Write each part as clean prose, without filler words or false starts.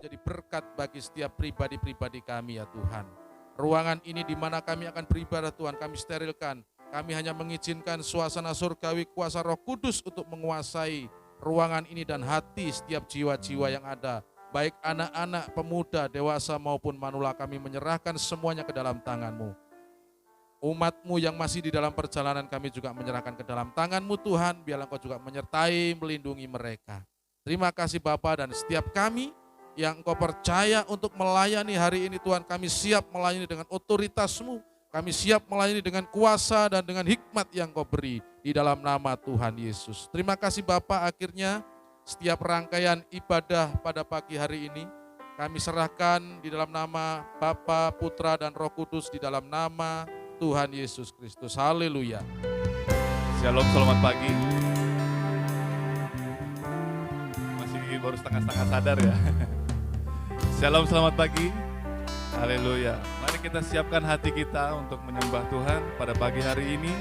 menjadi berkat bagi setiap pribadi-pribadi kami ya Tuhan. Ruangan ini di mana kami akan beribadah Tuhan, kami sterilkan. Kami hanya mengizinkan suasana surgawi kuasa Roh Kudus untuk menguasai ruangan ini dan hati setiap jiwa-jiwa yang ada. Baik anak-anak, pemuda, dewasa maupun manula, kami menyerahkan semuanya ke dalam tangan-Mu. Umat-Mu yang masih di dalam perjalanan kami juga menyerahkan ke dalam tangan-Mu Tuhan, biarlah Engkau juga menyertai, melindungi mereka. Terima kasih Bapa, dan setiap kami yang Engkau percaya untuk melayani hari ini Tuhan, kami siap melayani dengan otoritas-Mu, kami siap melayani dengan kuasa dan dengan hikmat yang Engkau beri di dalam nama Tuhan Yesus. Terima kasih Bapa, akhirnya setiap rangkaian ibadah pada pagi hari ini kami serahkan di dalam nama Bapa, Putra, dan Roh Kudus, di dalam nama Tuhan Yesus Kristus. Haleluya. Shalom, selamat pagi. Masih baru setengah-setengah sadar ya. Shalom, selamat pagi. Haleluya. Mari kita siapkan hati kita untuk menyembah Tuhan pada pagi hari ini.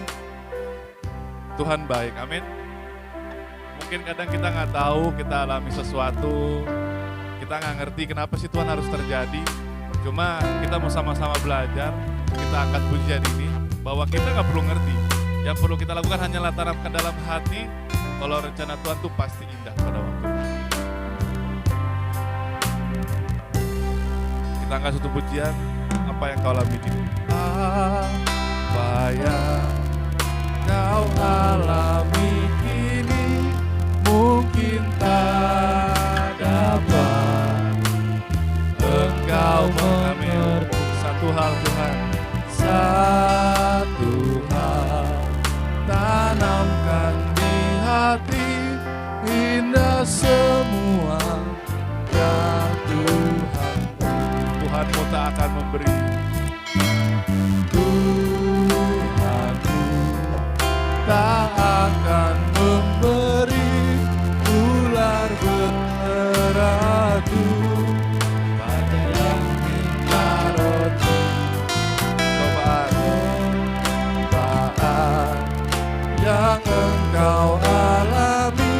Tuhan baik, amin. Mungkin kadang kita nggak tahu, kita alami sesuatu, kita nggak ngerti kenapa sih Tuhan harus terjadi. Cuma kita mau sama-sama belajar, kita angkat pujian ini, bahwa kita nggak perlu ngerti. Yang perlu kita lakukan hanyalah tanamkan dalam hati, kalau rencana Tuhan itu pasti indah pada waktunya. Kita angkat satu pujian, apa yang kau alami ini? Apa yang kau alami kini, mungkin tak dapat Engkau mengerti. Satu hal Tuhan, satu hal tanamkan di hati, indah semua ya Tuhan. Tuhanmu tak akan memberi, Tuhanmu tak akan memberi ular beradu pada yang minta roti. Cobaan yang engkau alami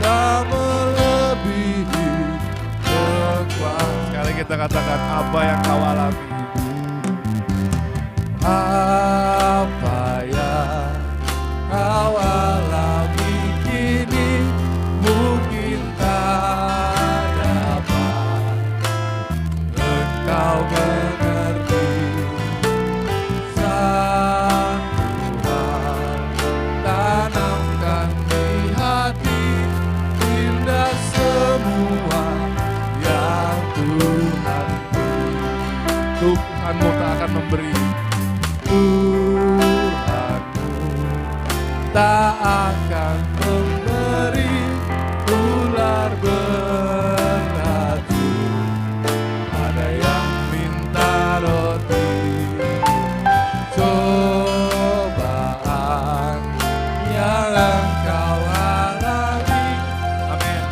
tak melebihi kekuatan. Sekali kita katakan, apa yang kau alami, apa yang kau alami kini, mungkin tak dapat engkau mengerti. Sang Tuhan tanamkan di hati, indah semua yang Tuhan beri. Tuhanmu tak akan memberi, Tuhanmu tak akan memberi ular beracun pada yang minta roti. Cobaan yang engkau alami, amin.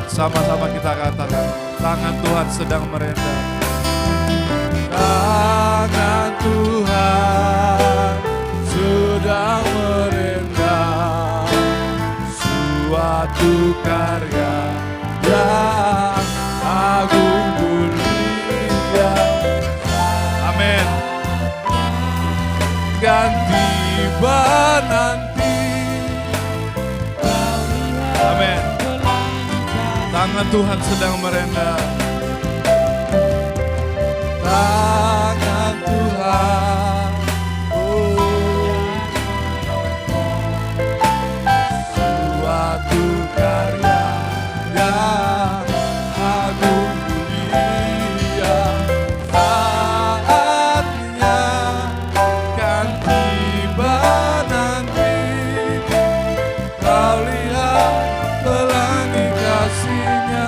Sama-sama kita katakan, tangan Tuhan sedang merendam. Tangan Tuhan sedang merendam suatu karya yang agung mulia. Amin. Ganti nanti. Amin. Tangan Tuhan sedang merendam. Tangan Tuhan, suatu karya yang agung mulia. Saatnya kan tiba nanti, kau lihat pelangi kasih-Nya.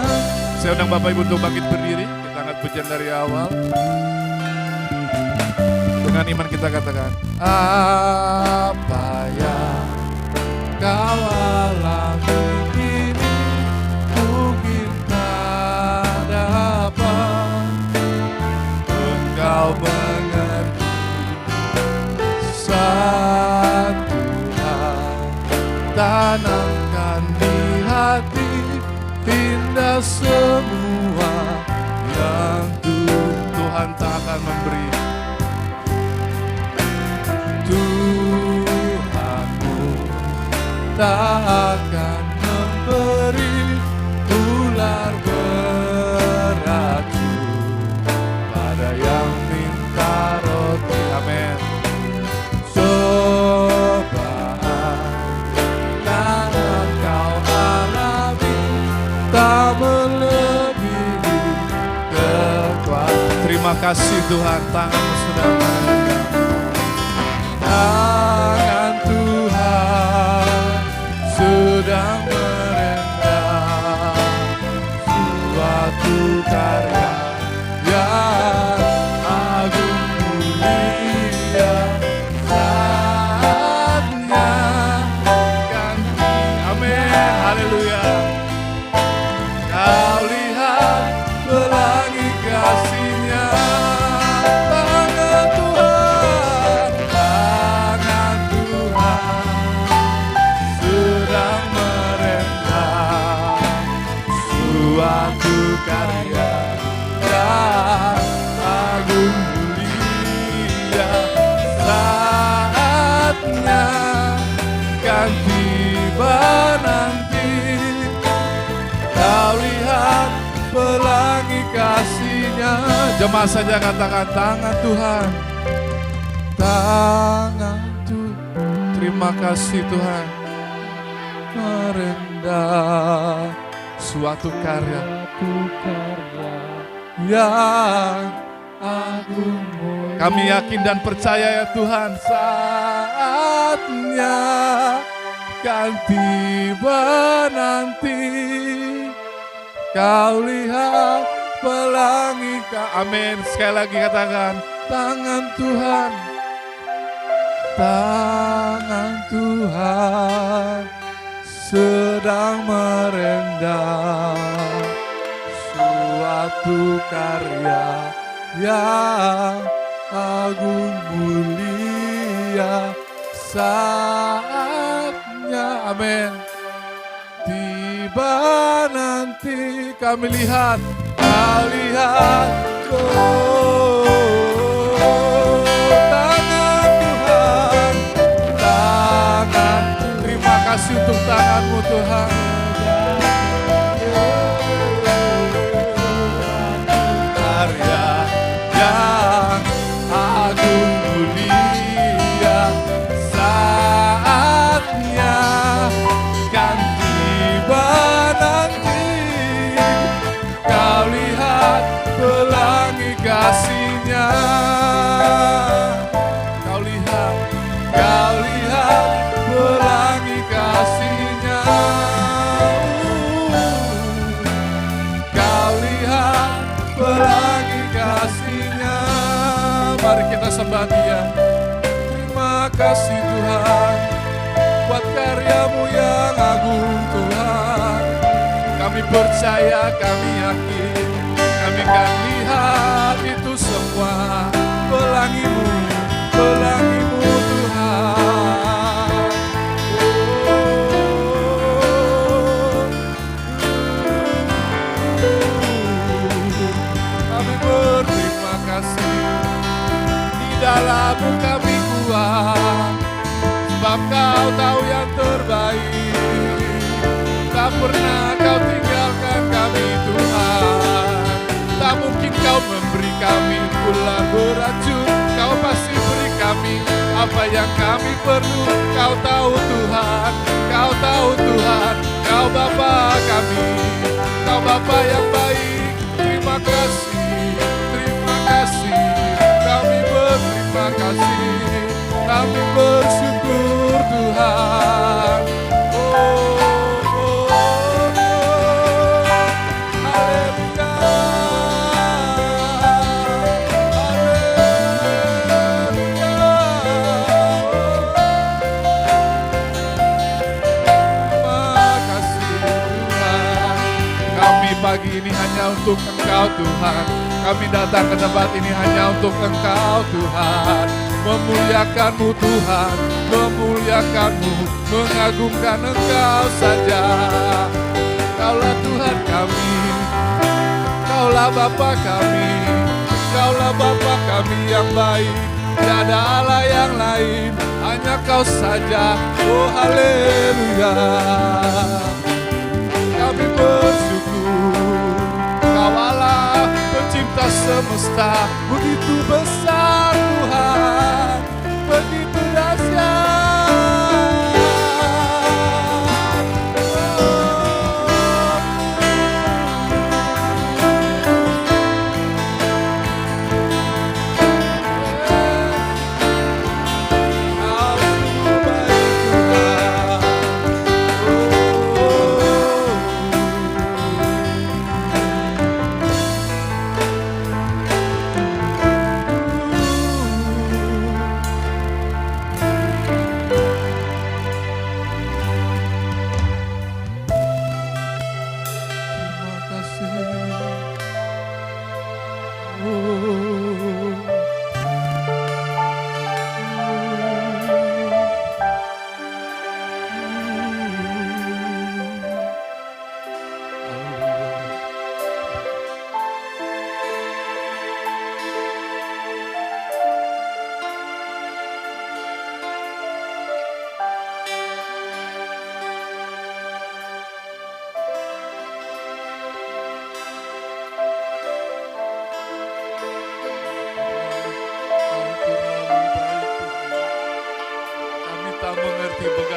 Saya undang Bapak Ibu untuk bangkit berdiri. Kita angkat pujian dari awal. Dengan iman kita katakan, apa yang kau alami kini, mungkin tak dapat engkau mengerti. Satu hal tanamkan di hati, Anda semua yang Tuhan tak akan memberi. Tuhanmu tak akan memberi ular beracun pada yang minta roti. Amin. Tak melebihi kekuatan. Terima kasih Tuhan, tangan-Mu sudah merenggang. Tangan Tuhan sudah merenggang. Suatu karya yang agung mulia, saatnya ganti. Amin, haleluya. Kau lihat pelangi kasih-Nya, tangan Tuhan sedang merentang suatu karya yang agung mulia, saatnya kan tiba nanti. Kau lihat pelangi kasih-Nya. Jemaat saja katakan, tangan Tuhan. Tangan Tuhan. Terima kasih Tuhan. Merendah suatu karya yang agung. Kami yakin dan percaya ya Tuhan, saatnya kan tiba nanti. Kau lihat pelangi. Amin. Sekali lagi katakan, tangan Tuhan. Tangan Tuhan sedang merendam suatu karya yang agung mulia, saatnya. Amin. Tiba nanti kami lihat, kau lihat, tangan Tuhan, tangan. Terima kasih untuk tangan-Mu Tuhan. Karya yang agung mulia, saatnya kan tiba nanti. Kau lihat pelangi kasih-Nya. Kau lihat pelangi kasih-Nya. Kau lihat pelangi kasih-Nya. Mari kita sembah Dia. Terima kasih Tuhan buat karya-Mu yang agung Tuhan. Kami percaya, kami yakin, kami kan lihat itu semua pelangi-Mu, pelangi-Mu Tuhan. Kami berterima kasih, di dalam-Mu kami kuat, sebab Kau tahu yang terbaik. Tak pernah Kau tinggalkan kami Tuhan. Tak mungkin Kau memberi kami ular beracun. Kau pasti beri kami apa yang kami perlu. Kau tahu Tuhan, Kau tahu Tuhan. Kau Bapa kami, Kau Bapa yang baik. Terima kasih, terima kasih. Kami berterima kasih, kami bersyukur Tuhan. Pagi ini hanya untuk Engkau Tuhan. Kami datang ke tempat ini hanya untuk Engkau Tuhan. Memuliakan-Mu Tuhan, memuliakan-Mu, mengagungkan Engkau saja. Kaulah Tuhan kami, Engkaulah Bapa kami, Engkaulah Bapa kami yang baik. Tiada Allah yang lain, hanya Kau saja. Oh haleluya. Kami bersyukur, Kau Allah pencipta semesta. Begitu besar Tuhan, begitu dahsyat.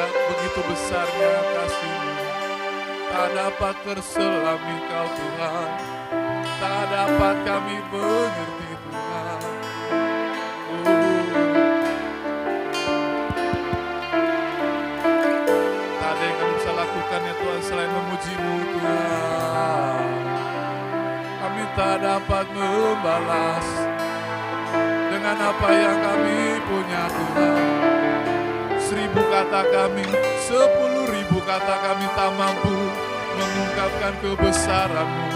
Begitu besarnya kasih-Mu, tak dapat terselami Kau Tuhan, tak dapat kami mengerti Tuhan. Tak ada yang kami bisa lakukan ya Tuhan selain memuji-Mu Tuhan. Kami tak dapat membalas dengan apa yang kami punya Tuhan. 1000 kata kami, 10.000 kata kami tak mampu mengungkapkan kebesaran-Mu.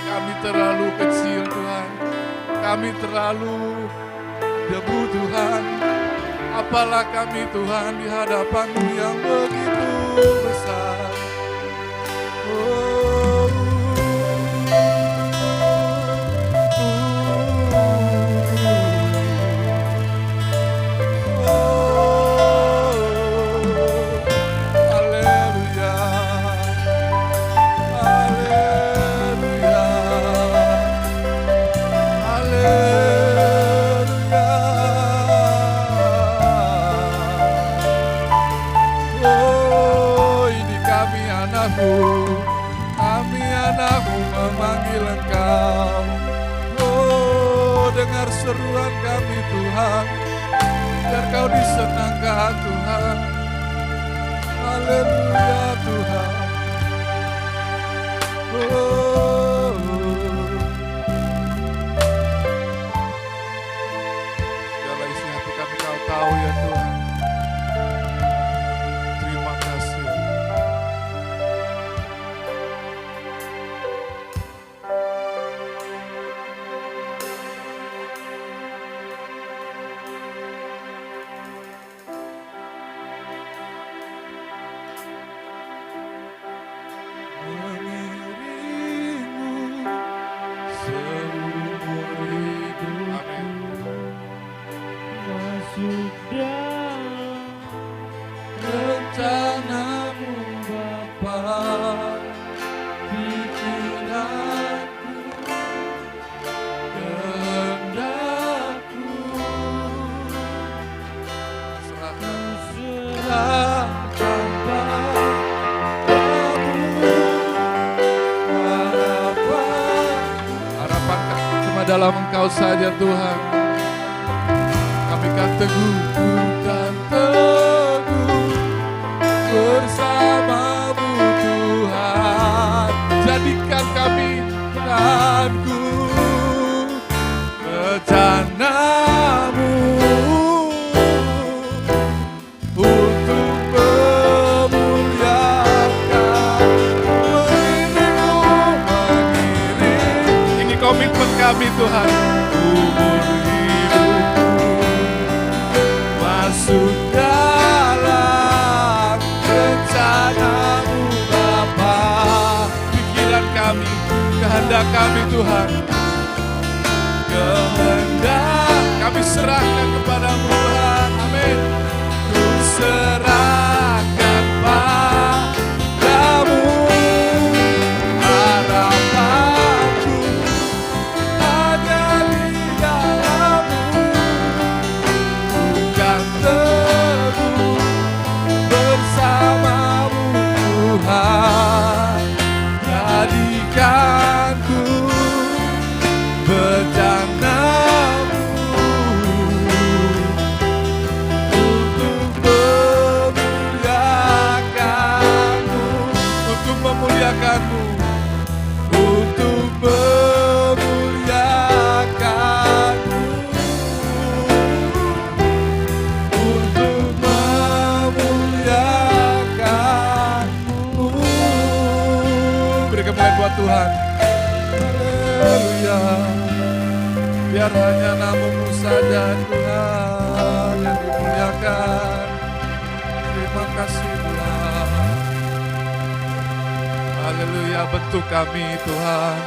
Kami terlalu kecil Tuhan, kami terlalu debu Tuhan. Apalah kami Tuhan di hadapan-Mu yang begitu besar. Kami anak-Mu memanggil Engkau. Oh, dengar seruan kami Tuhan, biar Kau disenangkan Tuhan. Haleluya Tuhan. Oh, segala isi hati kami Kau tahu ya Tuhan. Terima kasih. Dalam Engkau saja Tuhan, kami kan teguh bersama-Mu Tuhan. Jadikan kami Tuhanku rencana-Mu untuk memuliakan, mengiring. Ini komitmen kami Tuhan. Umur hidupku masuk dalam rencana-Mu Bapa. Pikiran kami, kehendak kehendak kami Tuhan. Kehendak kami serahkan kepadamu Tuhan. Amin. Ku serahkan padamu. Harapanku hanya di dalam-Mu. Bukan teguh bersama-Mu Tuhan. Jadikanku bejana-Mu untuk memuliakan-Mu, untuk memuliakan-Mu, untuk memuliakan-Mu. Beri kemuliaan buat Tuhan. Haleluya. Biar hanya nama-Mu saja Tuhan yang dimuliakan. Terima kasih Tuhan. Haleluya. Bentuk kami Tuhan,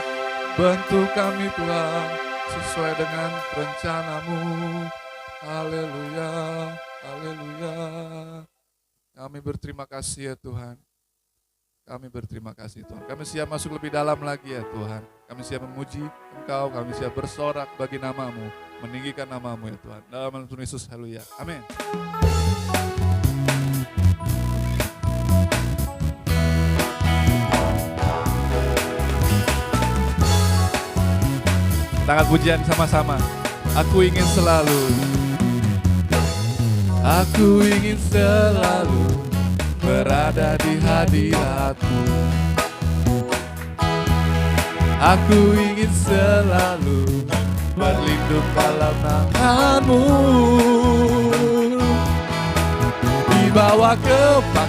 bentuk kami Tuhan sesuai dengan rencana-Mu. Haleluya, haleluya. Kami berterima kasih ya Tuhan. Kami berterima kasih Tuhan. Kami siap masuk lebih dalam lagi ya Tuhan. Kami siap memuji Engkau, kami siap bersorak bagi nama-Mu, meninggikan nama-Mu ya Tuhan. Dalam nama Tuhan Yesus, haleluya. Amin. Tangan pujian sama-sama. Aku ingin selalu, aku ingin selalu berada di hadirat-Mu. Aku ingin selalu berlindung dalam tangan-Mu. Dibawa ke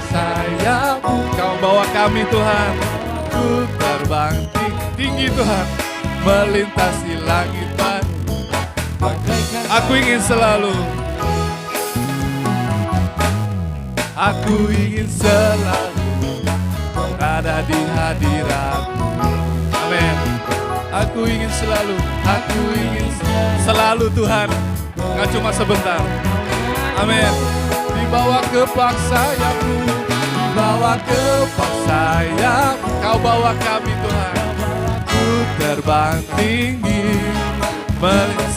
sayap-Mu, Kau bawa kami Tuhan. Ku terbang tinggi Tuhan, melintasi langit baru. Aku ingin selalu, aku ingin selalu berada di hadirat-Mu. Amin. Aku ingin selalu, aku ingin selalu Tuhan. Gak cuma sebentar. Amin. Dibawa ke sayap-Mu, dibawa ke sayap-Mu. Kau bawa kami Tuhan. Ku terbang tinggi.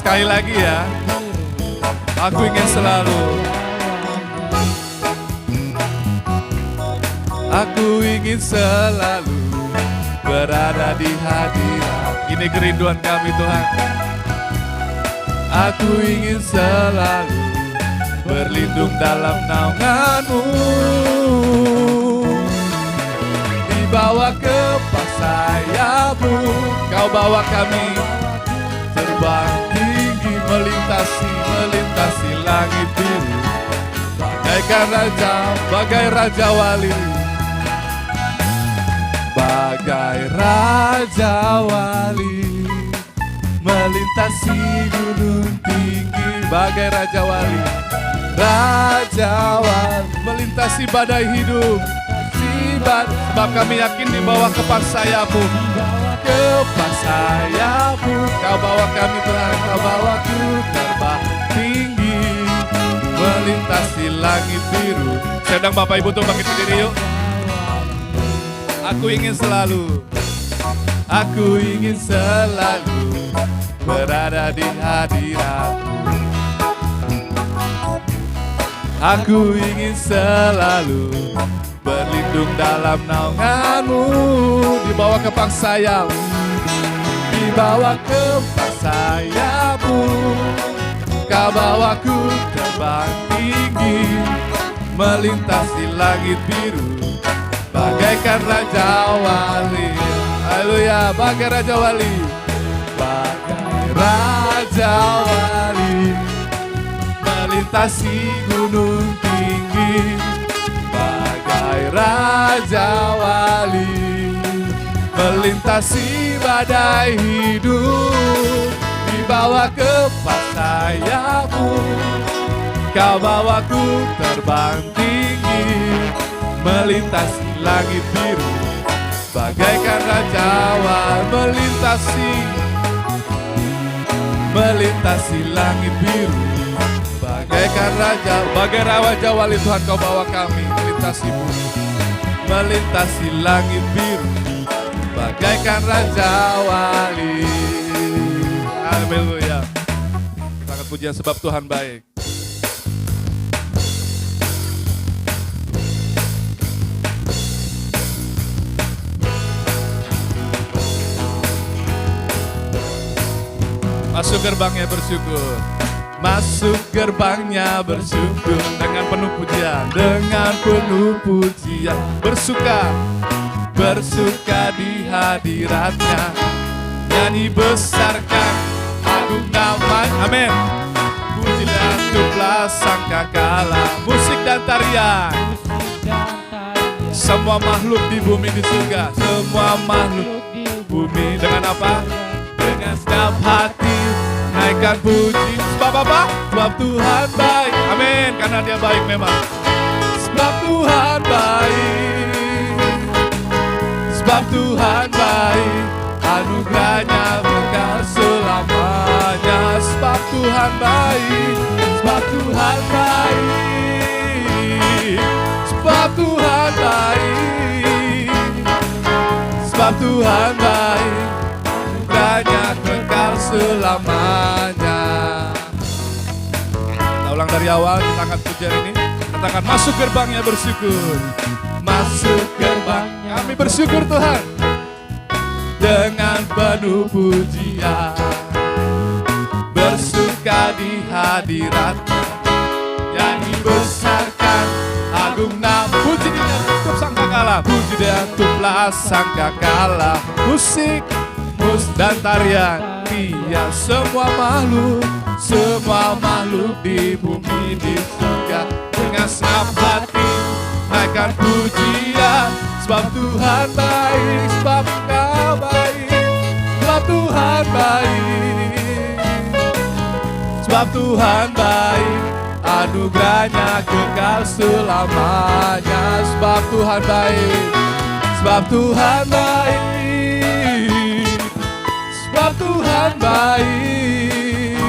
Sekali lagi ya. Aku ingin selalu, aku ingin selalu berada di hadirat. Ini kerinduan kami Tuhan. Aku ingin selalu berlindung dalam naungan-Mu. Dibawa ke sayap-Mu, Kau bawa kami terbang tinggi, melintasi langit biru. Bagaikan raja, bagai raja wali. Bagai raja wali, melintasi gunung tinggi. Bagai raja wali, raja wali, melintasi badai hidup. Sebab kami yakin di bawah kepas sayap-Mu, kepas sayap-Mu. Kau bawa kami Tuhan, Kau bawa ku terbang tinggi, melintasi langit biru. Saya undang Bapak Ibu untuk bangkit berdiri yuk. Aku ingin selalu, aku ingin selalu berada di hadirat-Mu. Aku ingin selalu berlindung dalam naungan-Mu. Dibawa ke sayap, dibawa ke sayap-Mu. Kau bawaku terbang tinggi, melintasi langit biru. Bagaikan Raja Wali. Haleluya, bagai Raja Wali. Bagai Raja Wali, melintasi gunung tinggi. Bagai Raja Wali, melintasi badai hidup. Dibawa ke sayap-Mu, Kau bawaku terbang tinggi, melintasi langit biru. bagaikan rajawan melintasi langit biru. Bagaikan raja, bagai raja wali Tuhan kau bawa kami melintasi bumi, melintasi langit biru, bagaikan raja wali. Haleluya. Kita angkat pujian sebab Tuhan baik. Masuk gerbangnya bersyukur, masuk gerbangnya bersyukur dengan penuh pujian, dengan penuh pujian, bersuka di hadiratnya, nyanyi besarkan agung namanya. Amin. Puji dan cuplah sangkakala, musik dan tarian, semua makhluk di bumi di surga, semua makhluk di bumi dengan apa? Dengan setiap hati naikkan puji. Sebab apa? Sebab Tuhan baik. Amin. Karena dia baik memang. Sebab Tuhan baik. Sebab Tuhan baik. Anugerahnya kekal selamanya. Sebab Tuhan baik. Sebab Tuhan baik. Sebab Tuhan baik. Sebab Tuhan baik. Anugerahnya kekal selamanya. Kita ulang dari awal, kita angkat pujian ini. Katakan masuk gerbangnya bersyukur. Masuk gerbangnya kami bersyukur Tuhan, dengan penuh pujian, bersuka di hadiratnya, nyanyi besarkan agung nama. Puji dia tutup sangkakala, puji dia tutuplah sangkakala, musik dan tarian, dia semua makhluk di bumi di surga, dengan senap hati naikkan pujian. Sebab Tuhan baik, sebab Engkau baik, sebab Tuhan baik, sebab Tuhan baik, anugerahnya kekal selamanya. Sebab Tuhan baik, sebab Tuhan baik, sebab Tuhan baik,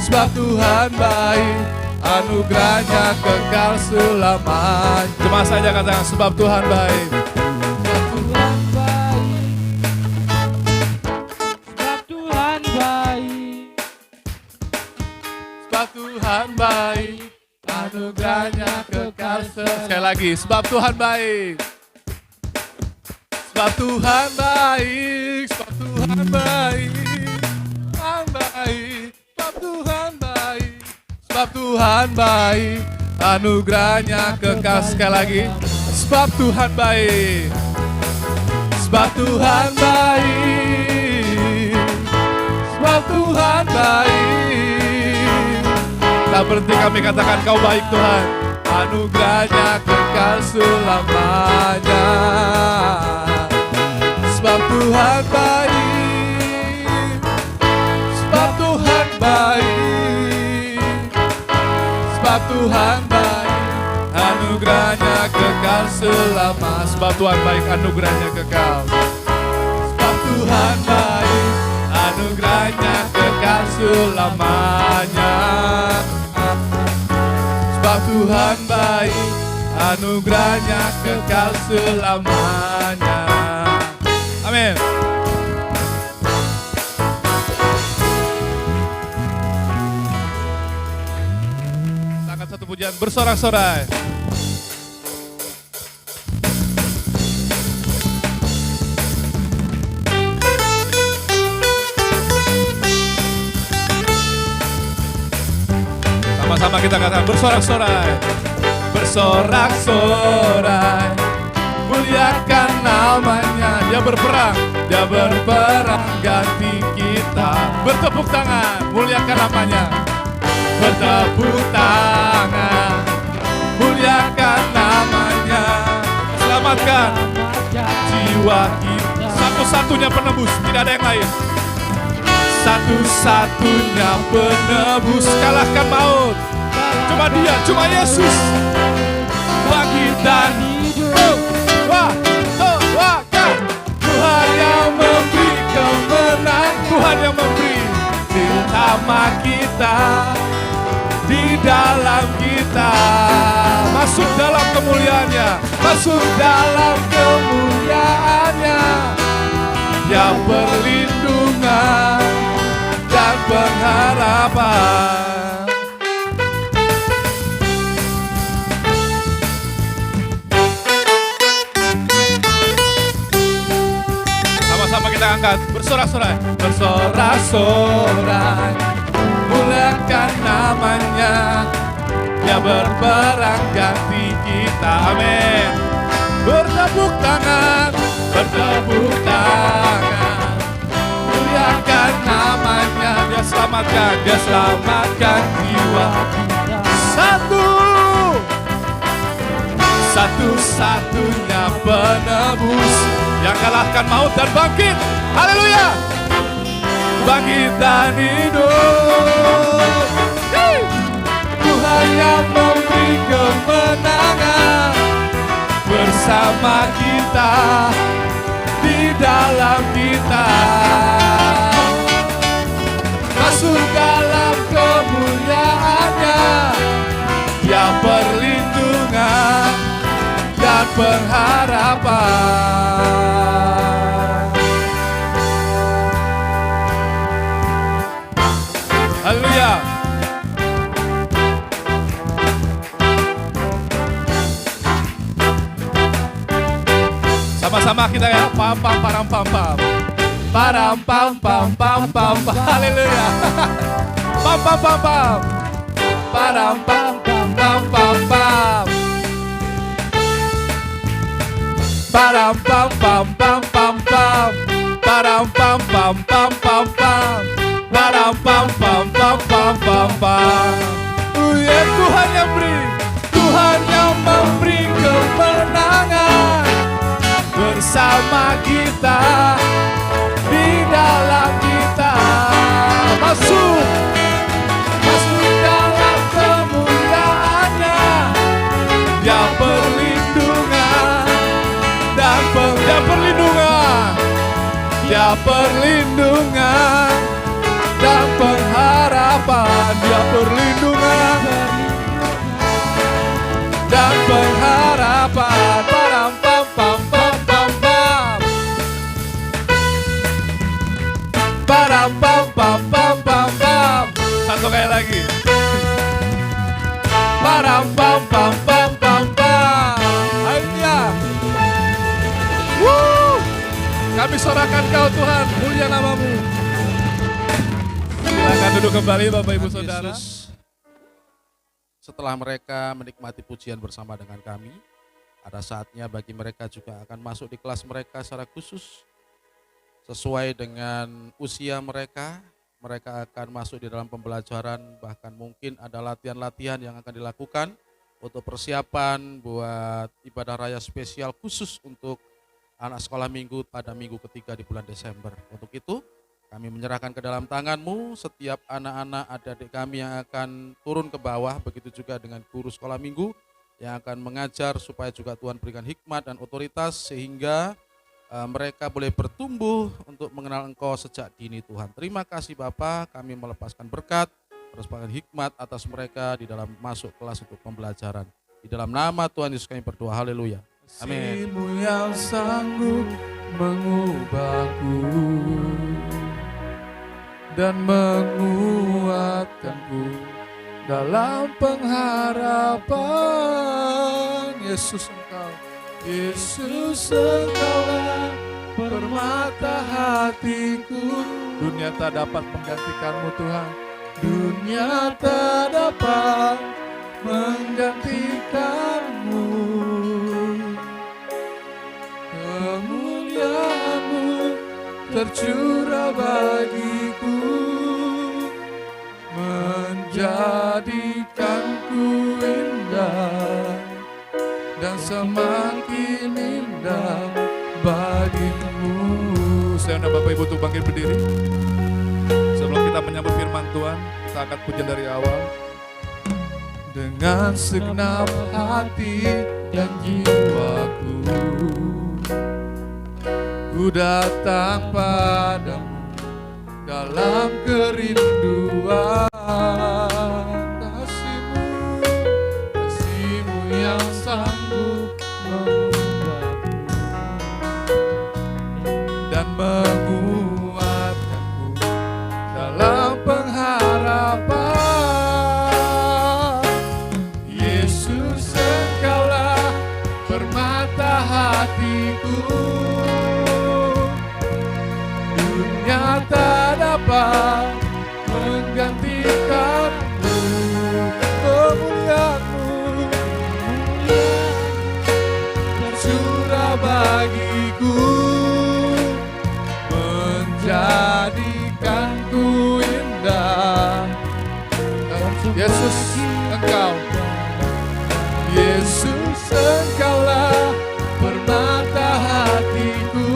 sebab Tuhan baik, anugerahnya kekal selamanya. Cuma saja katakan sebab Tuhan baik. Sebab Tuhan baik, sebab Tuhan baik, sebab Tuhan baik, anugerahnya kekal selamanya. Sekali lagi, sebab Tuhan baik. Sebab Tuhan baik, sebab Tuhan baik, Tuhan baik, sebab Tuhan baik, sebab Tuhan baik, anugerahnya kekal. Sekali lagi, sebab Tuhan baik, sebab Tuhan baik, sebab Tuhan baik. Tak berhenti kami katakan kau baik Tuhan, anugerahnya kekal selamanya. Sebab Tuhan baik, sebab Tuhan baik, sebab Tuhan baik, anugerahnya kekal selama. Sebab Tuhan baik, anugerahnya kekal. Sebab Tuhan baik, anugerahnya kekal selamanya. Sebab Tuhan baik, anugerahnya kekal selamanya. Amin. Angkat satu pujian bersorak-sorai. Sama-sama kita katakan bersorak-sorai. Bersorak-sorai, muliakan namanya. Dia berperang ganti kita. Bertepuk tangan, muliakan namanya. Bertepuk tangan, muliakan namanya. Selamatkan jiwa kita. Satu-satunya penebus, tidak ada yang lain. Satu-satunya penebus, kalahkan maut. Cuma dia, cuma Yesus. Bangkit dan hidup. Wah, wah. kemuliaannya, masuk dalam kemuliaannya. Dia perlindungan dan pengharapan. Sama-sama kita angkat, bersorak-sorai, bersorak-sorai, muliakan namanya. Dia berperang ganti kita, amin. Bertepuk tangan, bertepuk tangan, muliakan namanya. Dia selamatkan jiwa kita. Satu-satunya penebus yang kalahkan maut dan bangkit. Haleluya, bangkit dan hidup. Tuhan yang memberi kemenangan bersama kita, di dalam kita. Masuk dalam kemuliaannya. Dia perlindungan dan pengharapan. Haleluya. Sama-sama kita ya, pam pam param pam pam. Param pam pam pam pam. Haleluya. Pam pam pam pam. Param pam pam pam pam pam. Param pam pam pam pam pam. Param pam pam pam pam pam. Param pam pam pam pam pam pam. Ya Tuhan yang memberi kemenangan bersama kita, di dalam kita. Masuk dalam kemuliaannya. Dia perlindungan dan perlindungan dan pengharapan. Dia perlindungan dan pengharapan. Param pam pam pam pam pam. Param pam pam pam pam pam. Satu kali lagi. Param pam pam pam pam pam. Haleluya. Kami sorakan Kau Tuhan, mulia nama-Mu. Silakan duduk kembali Bapak Ibu Saudara. Setelah mereka menikmati pujian bersama dengan kami, ada saatnya bagi mereka juga akan masuk di kelas mereka secara khusus. Sesuai dengan usia mereka, mereka akan masuk di dalam pembelajaran, bahkan mungkin ada latihan-latihan yang akan dilakukan untuk persiapan buat ibadah raya spesial khusus untuk anak sekolah minggu pada minggu ketiga di bulan Desember. Untuk itu, kami menyerahkan ke dalam tangan-Mu setiap anak-anak adik-adik kami yang akan turun ke bawah, begitu juga dengan guru sekolah minggu yang akan mengajar supaya juga Tuhan berikan hikmat dan otoritas sehingga mereka boleh bertumbuh untuk mengenal Engkau sejak dini Tuhan. Terima kasih Bapa, kami melepaskan berkat, melepaskan hikmat atas mereka di dalam masuk kelas untuk pembelajaran. Di dalam nama Tuhan Yesus kami berdoa, haleluya. Amin. Kasih-Mu yang sanggup mengubahku dan menguatkanku dalam pengharapan. Yesus Engkaulah permata hatiku. Dunia tak dapat menggantikan-Mu Tuhan. Dunia tak dapat menggantikan-Mu. Kemuliaan-Mu tercurah bagiku, menjadikanku indah dan semakin indah bagimu. Saya undang Bapak Ibu untuk bangkit berdiri. Sebelum kita menyambut firman Tuhan, kita angkat pujian dari awal. Dengan segenap hati dan jiwaku, ku datang padamu dalam kerinduan. Kasih-Mu yang sanggup mengubahku dan menguatkanku dalam pengharapan. Yesus, Engkaulah permata hatiku, dunia tak dapat menggantikanmu. Kemuliaan-Mu tercurah bagiku, menjadikanku indah. Yesus, Engkau, Yesus, Engkaulah permata hatiku,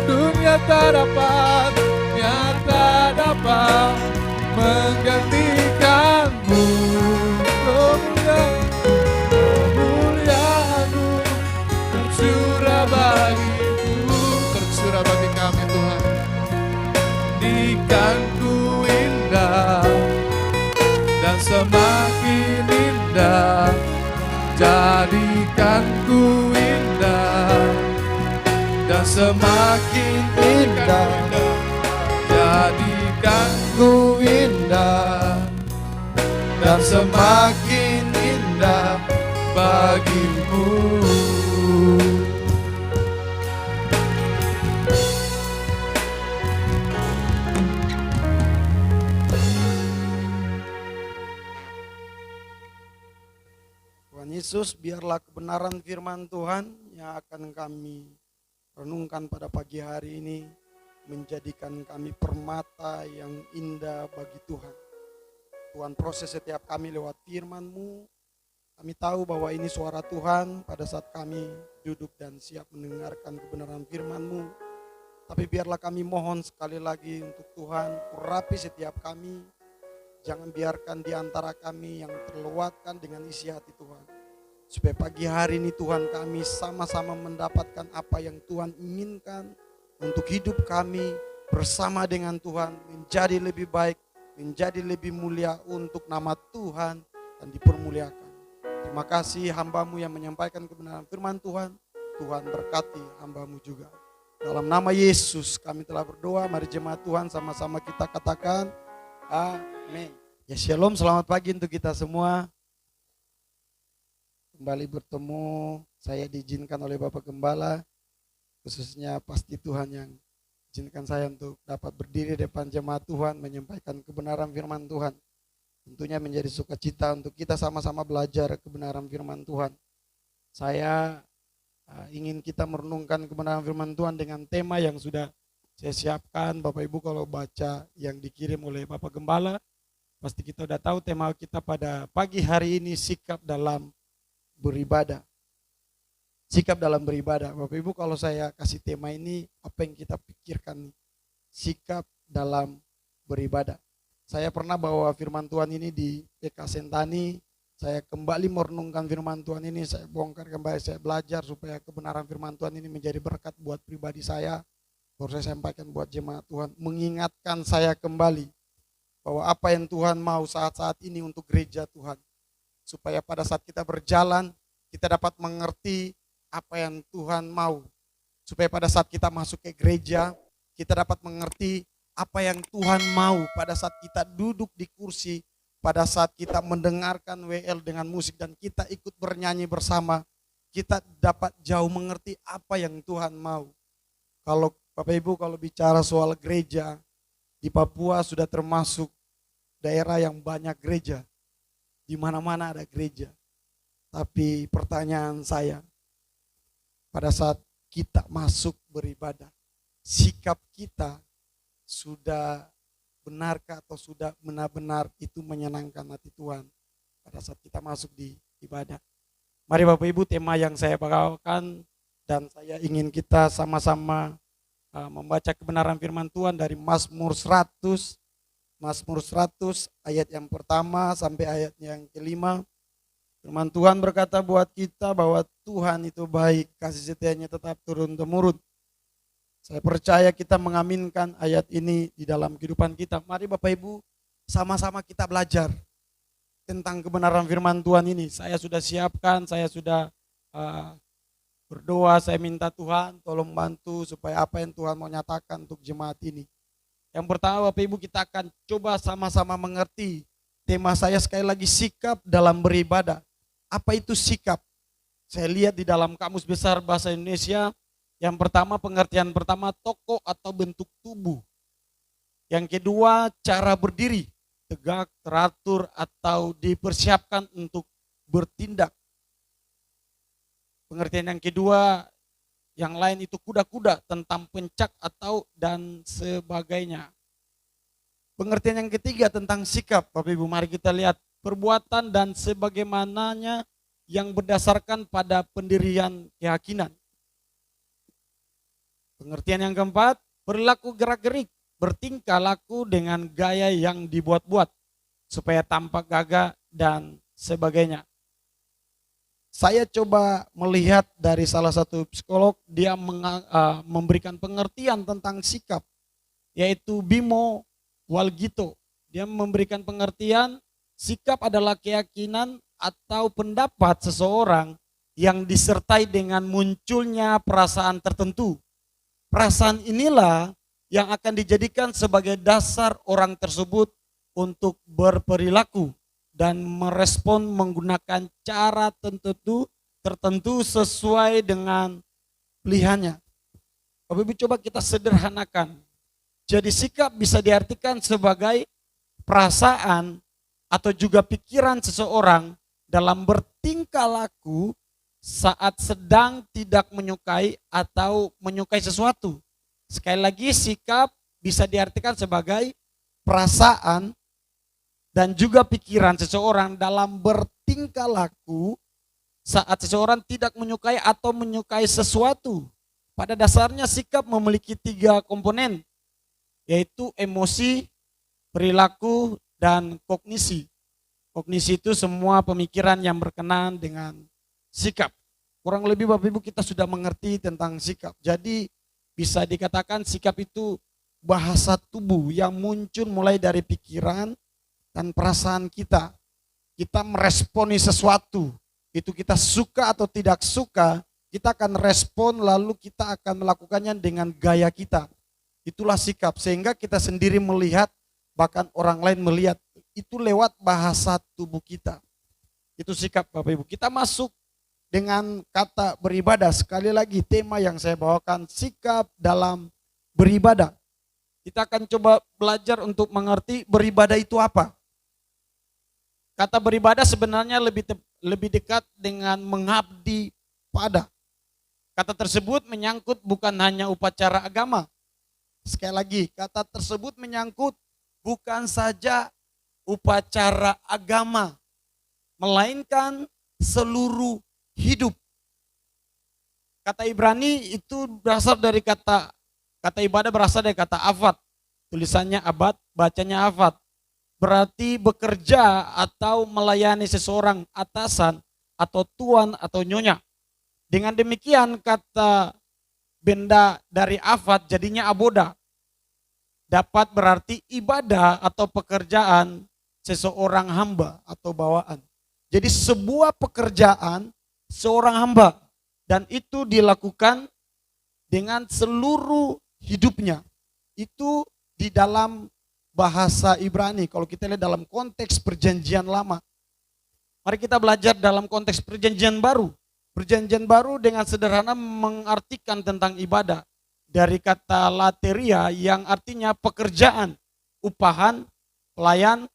dunia tak dapat menggantikanmu. Kemuliaan-Mu tercurah bagiku, tercurah bagi kami Tuhan. Jadikanku indah dan semakin indah, jadikanku indah dan semakin indah, jadikanku indah dan semakin indah bagimu. Tuhan Yesus, biarlah kebenaran firman Tuhan yang akan kami renungkan pada pagi hari ini menjadikan kami permata yang indah bagi Tuhan. Tuhan, proses setiap kami lewat firman-Mu. Kami tahu bahwa ini suara Tuhan pada saat kami duduk dan siap mendengarkan kebenaran firman-Mu. Tapi biarlah kami mohon sekali lagi untuk Tuhan, urapi setiap kami. Jangan biarkan di antara kami yang terlewatkan dengan isi hati Tuhan. Supaya pagi hari ini Tuhan, kami sama-sama mendapatkan apa yang Tuhan inginkan untuk hidup kami bersama dengan Tuhan, menjadi lebih baik, menjadi lebih mulia untuk nama Tuhan dan dipermuliakan. Terima kasih hamba-Mu yang menyampaikan kebenaran firman Tuhan. Tuhan berkati hamba-Mu juga. Dalam nama Yesus kami telah berdoa. Mari jemaat Tuhan sama-sama kita katakan amin. Ya, shalom, selamat pagi untuk kita semua. Kembali bertemu, saya diizinkan oleh Bapak Gembala, khususnya pasti Tuhan yang izinkan saya untuk dapat berdiri di depan jemaat Tuhan, menyampaikan kebenaran firman Tuhan. Tentunya menjadi sukacita untuk kita sama-sama belajar kebenaran firman Tuhan. Saya ingin kita merenungkan kebenaran firman Tuhan dengan tema yang sudah saya siapkan. Bapak Ibu kalau baca yang dikirim oleh Bapak Gembala, pasti kita udah tahu tema kita pada pagi hari ini, sikap dalam beribadah. Sikap dalam beribadah. Bapak Ibu kalau saya kasih tema ini, apa yang kita pikirkan? Sikap dalam beribadah. Saya pernah bawa firman Tuhan ini di PK Sentani. Saya kembali merenungkan firman Tuhan ini, saya bongkar kembali, saya belajar supaya kebenaran firman Tuhan ini menjadi berkat buat pribadi saya. Baru saya sampaikan buat jemaat Tuhan, mengingatkan saya kembali bahwa apa yang Tuhan mau saat-saat ini untuk gereja Tuhan. Supaya pada saat kita berjalan, kita dapat mengerti apa yang Tuhan mau. Supaya pada saat kita masuk ke gereja, kita dapat mengerti apa yang Tuhan mau pada saat kita duduk di kursi, pada saat kita mendengarkan WL dengan musik dan kita ikut bernyanyi bersama, kita dapat jauh mengerti apa yang Tuhan mau. Kalau Bapak Ibu kalau bicara soal gereja, di Papua sudah termasuk daerah yang banyak gereja. Di mana-mana ada gereja. Tapi pertanyaan saya, pada saat kita masuk beribadah, sikap kita sudah benarkah atau sudah benar-benar itu menyenangkan hati Tuhan pada saat kita masuk di ibadah. Mari Bapak Ibu, tema yang saya bawakan dan saya ingin kita sama-sama membaca kebenaran firman Tuhan dari Mazmur 100 ayat yang pertama sampai ayat yang kelima. Firman Tuhan berkata buat kita bahwa Tuhan itu baik, kasih setianya tetap turun-temurun. Saya percaya kita mengaminkan ayat ini di dalam kehidupan kita. Mari Bapak Ibu sama-sama kita belajar. tentang kebenaran firman Tuhan ini. Saya sudah siapkan, saya sudah berdoa, saya minta Tuhan tolong bantu supaya apa yang Tuhan mau nyatakan untuk jemaat ini. Yang pertama Bapak Ibu, kita akan coba sama-sama mengerti. Tema saya sekali lagi, sikap dalam beribadah. Apa itu sikap? Saya lihat di dalam Kamus Besar Bahasa Indonesia, yang pertama, pengertian pertama, toko atau bentuk tubuh. Yang kedua, cara berdiri, tegak, teratur, atau dipersiapkan untuk bertindak. Pengertian yang kedua, yang lain itu kuda-kuda, tentang pencak atau dan sebagainya. Pengertian yang ketiga tentang sikap, Bapak Ibu, mari kita lihat perbuatan dan sebagaimananya yang berdasarkan pada pendirian keyakinan. Pengertian yang keempat, perilaku gerak-gerik, bertingkah laku dengan gaya yang dibuat-buat supaya tampak gagah dan sebagainya. Saya coba melihat dari salah satu psikolog, dia memberikan pengertian tentang sikap, yaitu Bimo Walgito. Dia memberikan pengertian sikap adalah keyakinan atau pendapat seseorang yang disertai dengan munculnya perasaan tertentu. Perasaan inilah yang akan dijadikan sebagai dasar orang tersebut untuk berperilaku dan merespon menggunakan cara tertentu sesuai dengan pilihannya. Bapak Ibu, coba kita sederhanakan. Jadi sikap bisa diartikan sebagai perasaan atau juga pikiran seseorang dalam bertingkah laku saat sedang tidak menyukai atau menyukai sesuatu. Sekali lagi, sikap bisa diartikan sebagai perasaan dan juga pikiran seseorang dalam bertingkah laku saat seseorang tidak menyukai atau menyukai sesuatu. Pada dasarnya sikap memiliki 3 komponen, yaitu emosi, perilaku, dan kognisi. Kognisi itu semua pemikiran yang berkenaan dengan sikap. Kurang lebih Bapak Ibu kita sudah mengerti tentang sikap. Jadi bisa dikatakan sikap itu bahasa tubuh yang muncul mulai dari pikiran dan perasaan kita. Kita meresponi sesuatu, itu kita suka atau tidak suka, kita akan respon lalu kita akan melakukannya dengan gaya kita. Itulah sikap, sehingga kita sendiri melihat, bahkan orang lain melihat, itu lewat bahasa tubuh kita. Itu sikap Bapak Ibu. Kita masuk dengan kata beribadah. Sekali lagi tema yang saya bawakan, sikap dalam beribadah. Kita akan coba belajar untuk mengerti beribadah itu apa. Kata beribadah sebenarnya lebih dekat dengan mengabdi pada. Kata tersebut menyangkut bukan hanya upacara agama. Sekali lagi, kata tersebut menyangkut bukan saja upacara agama, melainkan seluruh hidup. Kata Ibrani itu berasal dari kata ibadah berasal dari kata avad. Tulisannya abad, bacanya avad. Berarti bekerja atau melayani seseorang atasan atau tuan atau nyonya. Dengan demikian kata benda dari avad jadinya aboda. Dapat berarti ibadah atau pekerjaan seseorang hamba atau bawaan. Jadi sebuah pekerjaan seorang hamba dan itu dilakukan dengan seluruh hidupnya. Itu di dalam bahasa Ibrani. Kalau kita lihat dalam konteks perjanjian lama, mari kita belajar dalam konteks perjanjian baru. Perjanjian baru dengan sederhana mengartikan tentang ibadah dari kata lateria yang artinya pekerjaan, upahan, pelayan,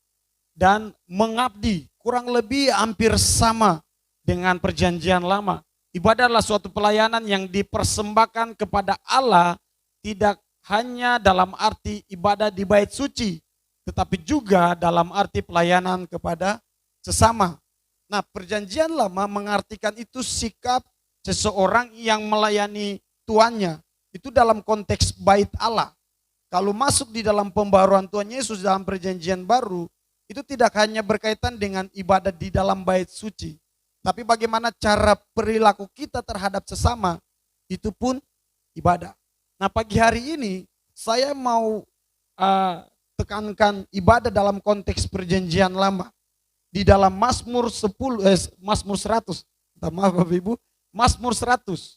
dan mengabdi. Kurang lebih hampir sama dengan perjanjian lama. Ibadah adalah suatu pelayanan yang dipersembahkan kepada Allah, tidak hanya dalam arti ibadah di bait suci, tetapi juga dalam arti pelayanan kepada sesama. Nah, perjanjian lama mengartikan itu sikap seseorang yang melayani tuannya. Itu dalam konteks bait Allah. Kalau masuk di dalam pembaruan Tuhan Yesus dalam perjanjian baru, itu tidak hanya berkaitan dengan ibadah di dalam bait suci, tapi bagaimana cara perilaku kita terhadap sesama, itu pun ibadah. Nah, pagi hari ini saya mau tekankan ibadah dalam konteks perjanjian lama. di dalam Mazmur 10, Mazmur 100. Minta maaf Bapak Ibu, Mazmur 100.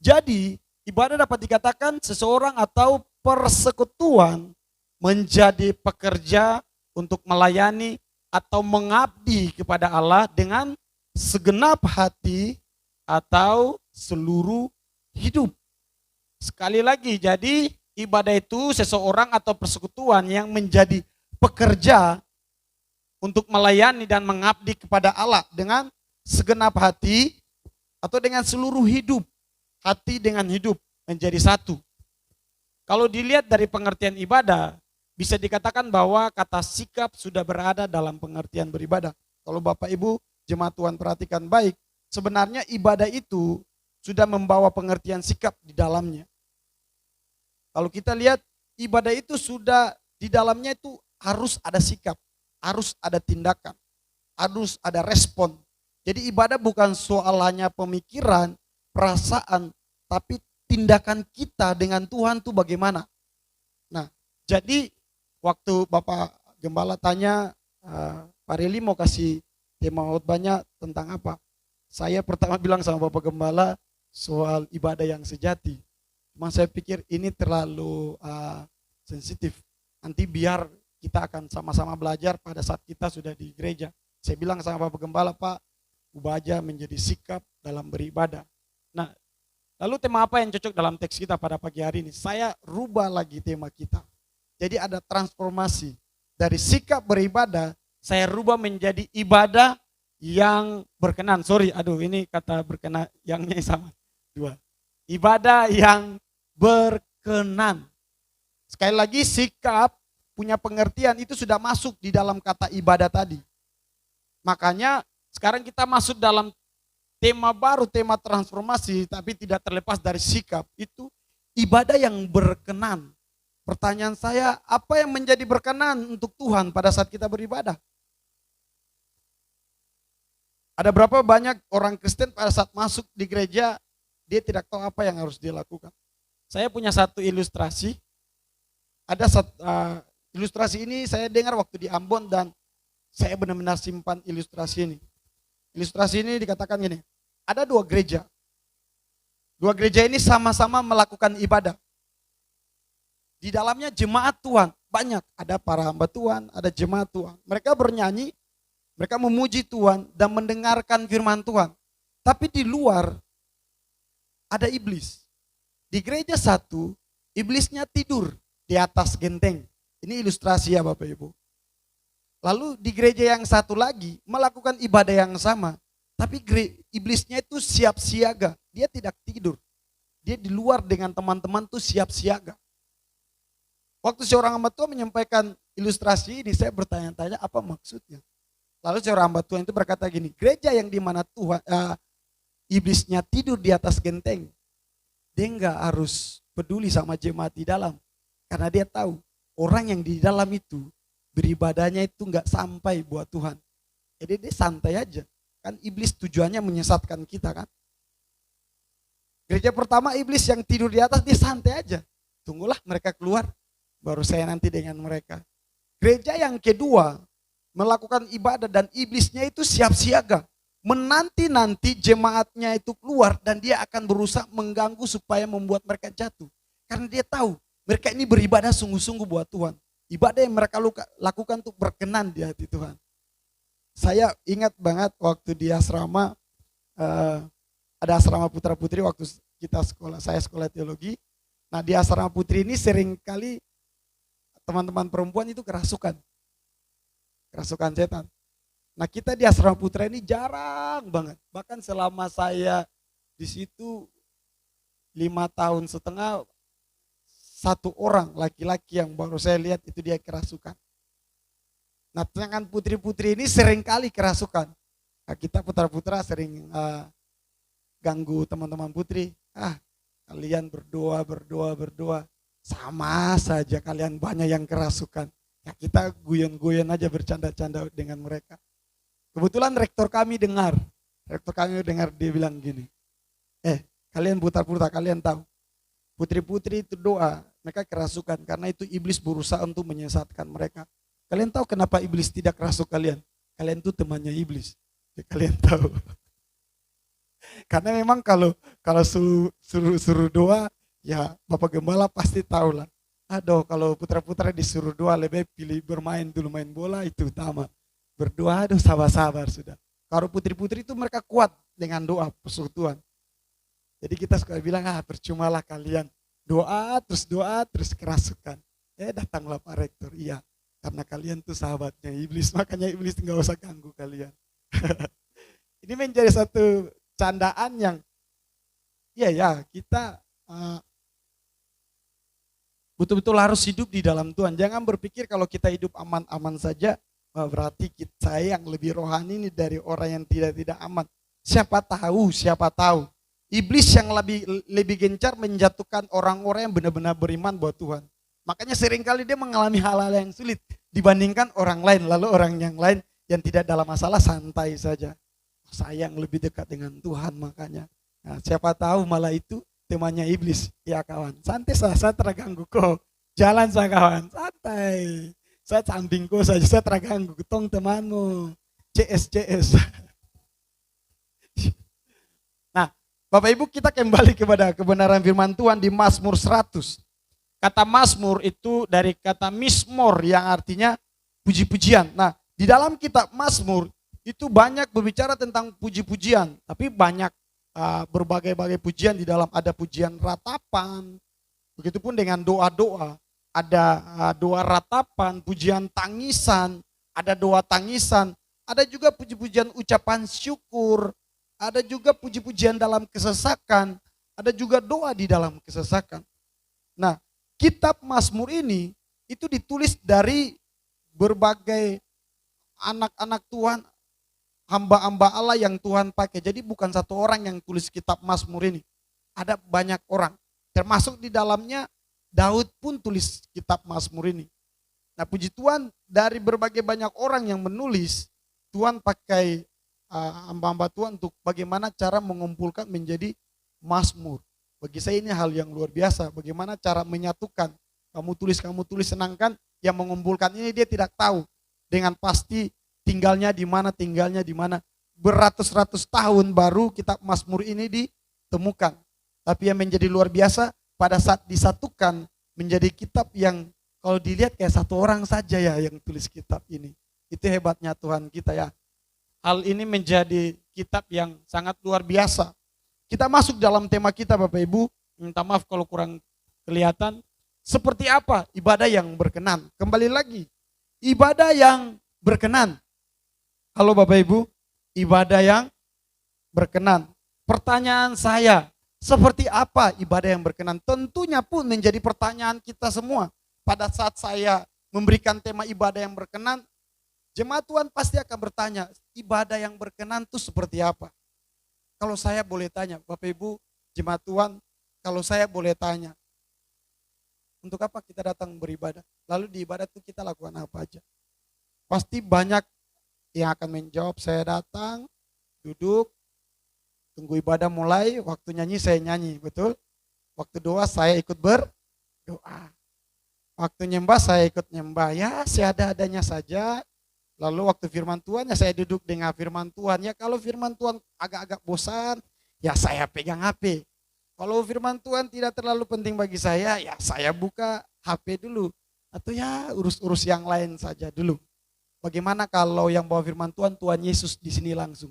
Jadi ibadah dapat dikatakan seseorang atau persekutuan menjadi pekerja untuk melayani atau mengabdi kepada Allah dengan segenap hati atau seluruh hidup. Sekali lagi, jadi ibadah itu seseorang atau persekutuan yang menjadi pekerja untuk melayani dan mengabdi kepada Allah dengan segenap hati atau dengan seluruh hidup. Hati dengan hidup menjadi satu. Kalau dilihat dari pengertian ibadah, bisa dikatakan bahwa kata sikap sudah berada dalam pengertian beribadah. Kalau Bapak Ibu jemaat Tuhan perhatikan baik, sebenarnya ibadah itu sudah membawa pengertian sikap di dalamnya. Kalau kita lihat ibadah itu sudah di dalamnya itu harus ada sikap, harus ada tindakan, harus ada respon. Jadi ibadah bukan soal hanya pemikiran, perasaan, tapi tindakan kita dengan Tuhan itu bagaimana. Nah, jadi waktu Bapak Gembala tanya, Pak Reli mau kasih tema khotbahnya tentang apa? Saya pertama bilang sama Bapak Gembala soal ibadah yang sejati. Cuma saya pikir ini terlalu sensitif. Nanti biar kita akan sama-sama belajar pada saat kita sudah di gereja. Saya bilang sama Bapak Gembala, Pak, ubah aja menjadi sikap dalam beribadah. Nah, lalu tema apa yang cocok dalam teks kita pada pagi hari ini? Saya rubah lagi tema kita. Jadi ada transformasi. Dari sikap beribadah, saya rubah menjadi ibadah yang berkenan. Ini kata berkenan, yangnya sama. Dua. Ibadah yang berkenan. Sekali lagi sikap punya pengertian itu sudah masuk di dalam kata ibadah tadi. Makanya sekarang kita masuk dalam tema baru, tema transformasi, tapi tidak terlepas dari sikap. Itu ibadah yang berkenan. Pertanyaan saya, apa yang menjadi berkenan untuk Tuhan pada saat kita beribadah? Ada berapa banyak orang Kristen pada saat masuk di gereja, dia tidak tahu apa yang harus dia lakukan. Saya punya satu ilustrasi. Ilustrasi ini saya dengar waktu di Ambon dan saya benar-benar simpan ilustrasi ini. Ilustrasi ini dikatakan gini, ada dua gereja. Dua gereja ini sama-sama melakukan ibadah. Di dalamnya jemaat Tuhan, banyak. Ada para hamba Tuhan, ada jemaat Tuhan. Mereka bernyanyi, mereka memuji Tuhan dan mendengarkan firman Tuhan. Tapi di luar ada iblis. Di gereja satu, iblisnya tidur di atas genteng. Ini ilustrasi ya Bapak Ibu. Lalu di gereja yang satu lagi melakukan ibadah yang sama. Tapi iblisnya itu siap siaga. Dia tidak tidur. Dia di luar dengan teman-teman tuh siap siaga. Waktu seorang hamba Tuhan menyampaikan ilustrasi ini, saya bertanya-tanya apa maksudnya. Lalu seorang hamba Tuhan itu berkata gini, gereja yang dimana Tuhan, iblisnya tidur di atas genteng, dia enggak harus peduli sama jemaat di dalam. Karena dia tahu orang yang di dalam itu beribadahnya itu enggak sampai buat Tuhan. Jadi dia santai aja. Kan iblis tujuannya menyesatkan kita kan. Gereja pertama iblis yang tidur di atas dia santai aja. Tunggulah mereka keluar, baru saya nanti dengan mereka. Gereja yang kedua melakukan ibadah dan iblisnya itu siap siaga. Menanti-nanti jemaatnya itu keluar dan dia akan berusaha mengganggu supaya membuat mereka jatuh. Karena dia tahu mereka ini beribadah sungguh-sungguh buat Tuhan. Ibadah yang mereka lakukan untuk berkenan di hati Tuhan. Saya ingat banget waktu di asrama, ada asrama putra putri waktu saya sekolah teologi. Nah di asrama putri ini sering kali teman-teman perempuan itu kerasukan setan. Nah kita di asrama putra ini jarang banget. Bahkan selama saya di situ 5,5 tahun, satu orang laki-laki yang baru saya lihat itu dia kerasukan. Nah sedangkan putri-putri ini sering kali kerasukan. Nah, kita putra-putra sering ganggu teman-teman putri. Kalian berdoa. Sama saja kalian banyak yang kerasukan. Ya kita guyon-guyon aja bercanda-canda dengan mereka. Kebetulan rektor kami dengar dia bilang gini. Kalian putra-putra kalian tahu. Putri-putri itu doa, mereka kerasukan karena itu iblis berusaha untuk menyesatkan mereka. Kalian tahu kenapa iblis tidak kerasuk kalian? kalian tuh temannya iblis. Ya, kalian tahu. Karena memang kalau suruh doa, ya Bapak Gembala pasti tahu lah. Aduh, kalau putra-putra disuruh doa lebih pilih bermain dulu, main bola itu utama. Berdoa, aduh sabar-sabar sudah. Kalau putri-putri itu mereka kuat dengan doa persekutuan. Jadi kita suka bilang, percumalah kalian doa terus kerasukan. Datanglah Pak Rektor, iya. Karena kalian tuh sahabatnya iblis, makanya iblis nggak usah ganggu kalian. Ini menjadi satu candaan yang, ya kita betul-betul harus hidup di dalam Tuhan. Jangan berpikir kalau kita hidup aman-aman saja, berarti saya yang lebih rohani ini dari orang yang tidak aman. Siapa tahu. Iblis yang lebih gencar menjatuhkan orang-orang yang benar-benar beriman buat Tuhan. Makanya seringkali dia mengalami hal-hal yang sulit dibandingkan orang lain. Lalu orang yang lain yang tidak dalam masalah santai saja. Saya yang lebih dekat dengan Tuhan makanya. Nah, siapa tahu malah itu temannya iblis. Ya kawan, santai saya terganggu kok. Jalan saya kawan, santai. Saya samping kok saja, saya terganggu. Ketong temanmu. CS. Nah, Bapak Ibu, kita kembali kepada kebenaran firman Tuhan di Mazmur 100. Kata Mazmur itu dari kata mismor yang artinya puji-pujian. Nah, di dalam kitab Mazmur itu banyak berbicara tentang puji-pujian, tapi banyak berbagai-bagai pujian di dalam. Ada pujian ratapan, begitupun dengan doa-doa. Ada doa ratapan, pujian tangisan, ada doa tangisan, ada juga puji-pujian ucapan syukur, ada juga puji-pujian dalam kesesakan, ada juga doa di dalam kesesakan. Nah, kitab Mazmur ini itu ditulis dari berbagai anak-anak Tuhan, hamba-hamba Allah yang Tuhan pakai. Jadi bukan satu orang yang tulis kitab Mazmur ini. Ada banyak orang. Termasuk di dalamnya Daud pun tulis kitab Mazmur ini. Nah, puji Tuhan, dari berbagai banyak orang yang menulis, Tuhan pakai hamba-hamba Tuhan untuk bagaimana cara mengumpulkan menjadi Mazmur. Bagi saya ini hal yang luar biasa. Bagaimana cara menyatukan. Kamu tulis, senangkan. Yang mengumpulkan ini dia tidak tahu dengan pasti tinggalnya di mana. Beratus-ratus tahun baru kitab Mazmur ini ditemukan. Tapi yang menjadi luar biasa, pada saat disatukan menjadi kitab yang kalau dilihat kayak satu orang saja ya yang tulis kitab ini. Itu hebatnya Tuhan kita ya. Hal ini menjadi kitab yang sangat luar biasa. Kita masuk dalam tema kita Bapak Ibu, minta maaf kalau kurang kelihatan. Seperti apa ibadah yang berkenan? Kembali lagi, ibadah yang berkenan. Halo Bapak Ibu, ibadah yang berkenan. Pertanyaan saya, seperti apa ibadah yang berkenan? Tentunya pun menjadi pertanyaan kita semua. Pada saat saya memberikan tema ibadah yang berkenan, jemaat Tuhan pasti akan bertanya, ibadah yang berkenan itu seperti apa? Kalau saya boleh tanya, Bapak Ibu, jemaat Tuhan, kalau saya boleh tanya, untuk apa kita datang beribadah? Lalu di ibadah itu kita lakukan apa aja? Pasti banyak yang akan menjawab, saya datang, duduk, tunggu ibadah mulai, waktu nyanyi saya nyanyi, betul? Waktu doa saya ikut berdoa. Waktu nyembah saya ikut nyembah, ya seadanya saja. Lalu waktu firman Tuhan ya saya duduk dengan firman Tuhan. Ya kalau firman Tuhan agak-agak bosan, ya saya pegang HP. Kalau firman Tuhan tidak terlalu penting bagi saya, ya saya buka HP dulu. Atau ya urus-urus yang lain saja dulu. Bagaimana kalau yang bawa firman Tuhan, Tuhan Yesus di sini langsung?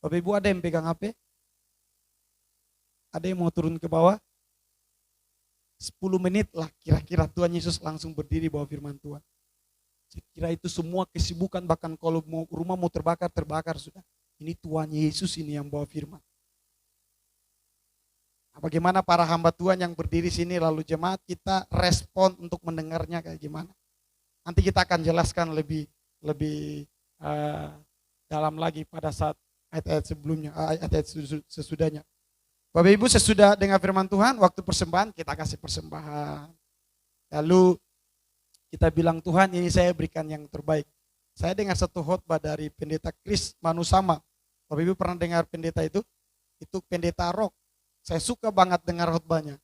Bapak Ibu ada yang pegang HP? Ada yang mau turun ke bawah? 10 menit lah kira-kira Tuhan Yesus langsung berdiri bawa firman Tuhan. Saya kira itu semua kesibukan, bahkan kalau rumah mau terbakar sudah. Ini Tuhan Yesus ini yang bawa firman. Nah, bagaimana para hamba Tuhan yang berdiri sini lalu jemaat kita respon untuk mendengarnya kayak gimana? Nanti kita akan jelaskan lebih dalam lagi pada saat ayat-ayat sebelumnya, ayat-ayat sesudahnya. Bapak Ibu sesudah dengar firman Tuhan, waktu persembahan kita kasih persembahan. Lalu kita bilang Tuhan ini saya berikan yang terbaik. Saya dengar satu khotbah dari pendeta Chris Manusama. Bapak Ibu pernah dengar pendeta itu? Itu pendeta rock. Saya suka banget dengar khotbahnya.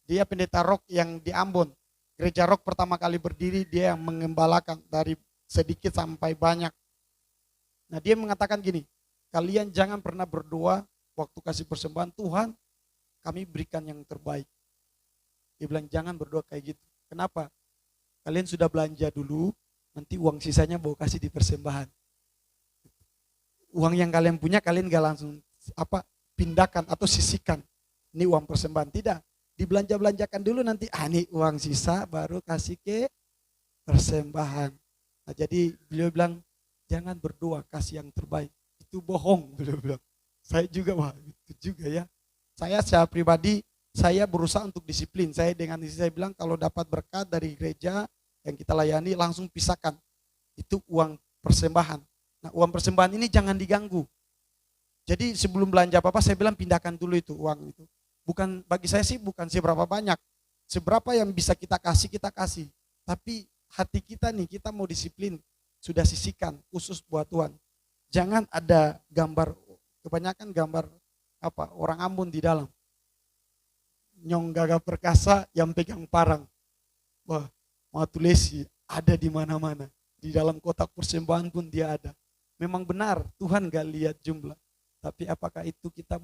Dia pendeta rock yang di Ambon. Gereja rock pertama kali berdiri dia yang mengembalakan dari sedikit sampai banyak. Nah dia mengatakan gini, kalian jangan pernah berdoa waktu kasih persembahan, Tuhan kami berikan yang terbaik. Dia bilang jangan berdoa kayak gitu. Kenapa? Kalian sudah belanja dulu, nanti uang sisanya bawa kasih di persembahan. Uang yang kalian punya kalian gak langsung pindahkan atau sisihkan. Ini uang persembahan, tidak. Dibelanja-belanjakan dulu nanti, ini uang sisa baru kasih ke persembahan. Nah jadi beliau bilang, jangan berdoa kasih yang terbaik. Itu bohong, beliau bilang. Saya juga, wah itu juga ya. Saya secara pribadi, saya berusaha untuk disiplin. Saya dengan istri saya bilang, kalau dapat berkat dari gereja yang kita layani, langsung pisahkan. Itu uang persembahan. Nah uang persembahan ini jangan diganggu. Jadi sebelum belanja apa-apa, saya bilang pindahkan dulu itu uang itu. Bukan, bagi saya sih bukan seberapa banyak. Seberapa yang bisa kita kasih, kita kasih. Tapi hati kita nih, kita mau disiplin. Sudah sisihkan, khusus buat Tuhan. Jangan ada gambar, kebanyakan gambar orang Ambon di dalam. Nyong gagah perkasa yang pegang parang. Wah, Matulesi ada di mana-mana. Di dalam kotak persembahan pun dia ada. Memang benar, Tuhan gak lihat jumlah. Tapi apakah itu kita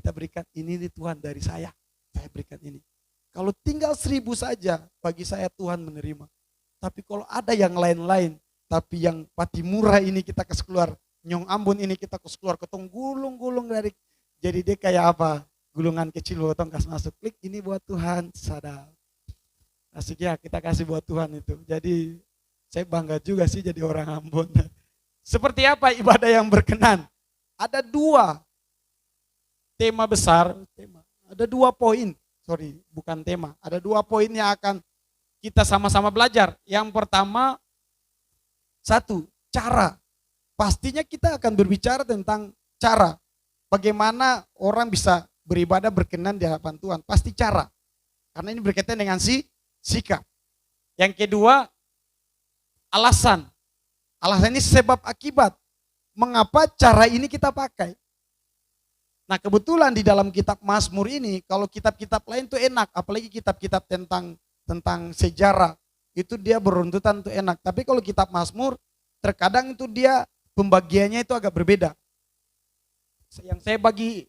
berikan ini nih Tuhan dari saya berikan ini. Kalau tinggal 1.000 saja, bagi saya Tuhan menerima. Tapi kalau ada yang lain-lain, tapi yang pati murah ini kita kasih keluar, Nyong Ambon ini kita kasih keluar, ketong gulung-gulung dari, jadi dia kayak gulungan kecil potong kasih masuk, klik ini buat Tuhan, sadar. Asik ya, kita kasih buat Tuhan itu. Jadi saya bangga juga sih jadi orang Ambon. Seperti apa ibadah yang berkenan? Ada 2 tema besar, ada 2 poin, bukan tema, ada 2 poin yang akan kita sama-sama belajar. Yang pertama, 1, cara. Pastinya kita akan berbicara tentang cara. Bagaimana orang bisa beribadah berkenan di hadapan Tuhan, pasti cara. Karena ini berkaitan dengan sikap. Yang kedua, alasan. Alasan ini sebab akibat. Mengapa cara ini kita pakai? Nah kebetulan di dalam kitab Mazmur ini, kalau kitab-kitab lain tuh enak, apalagi kitab-kitab tentang sejarah, itu dia beruntutan tuh enak. Tapi kalau kitab Mazmur, terkadang itu dia pembagiannya itu agak berbeda. Yang saya bagi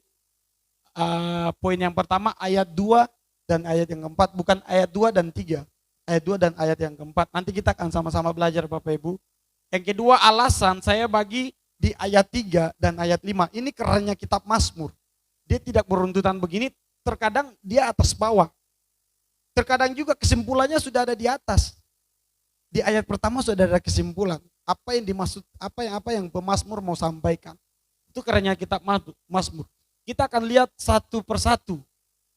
poin yang pertama ayat 2 dan ayat yang keempat, bukan ayat 2 dan 3. Ayat 2 dan ayat yang keempat. Nanti kita akan sama-sama belajar Bapak Ibu. Yang kedua alasan saya bagi di ayat 3 dan ayat 5. Ini kerennya kitab Mazmur. Dia tidak beruntutan begini, terkadang dia atas bawah. Terkadang juga kesimpulannya sudah ada di atas. Di ayat pertama sudah ada kesimpulan. Apa yang dimaksud, apa yang pemazmur mau sampaikan. Itu kerennya kitab Mazmur. Kita akan lihat satu persatu.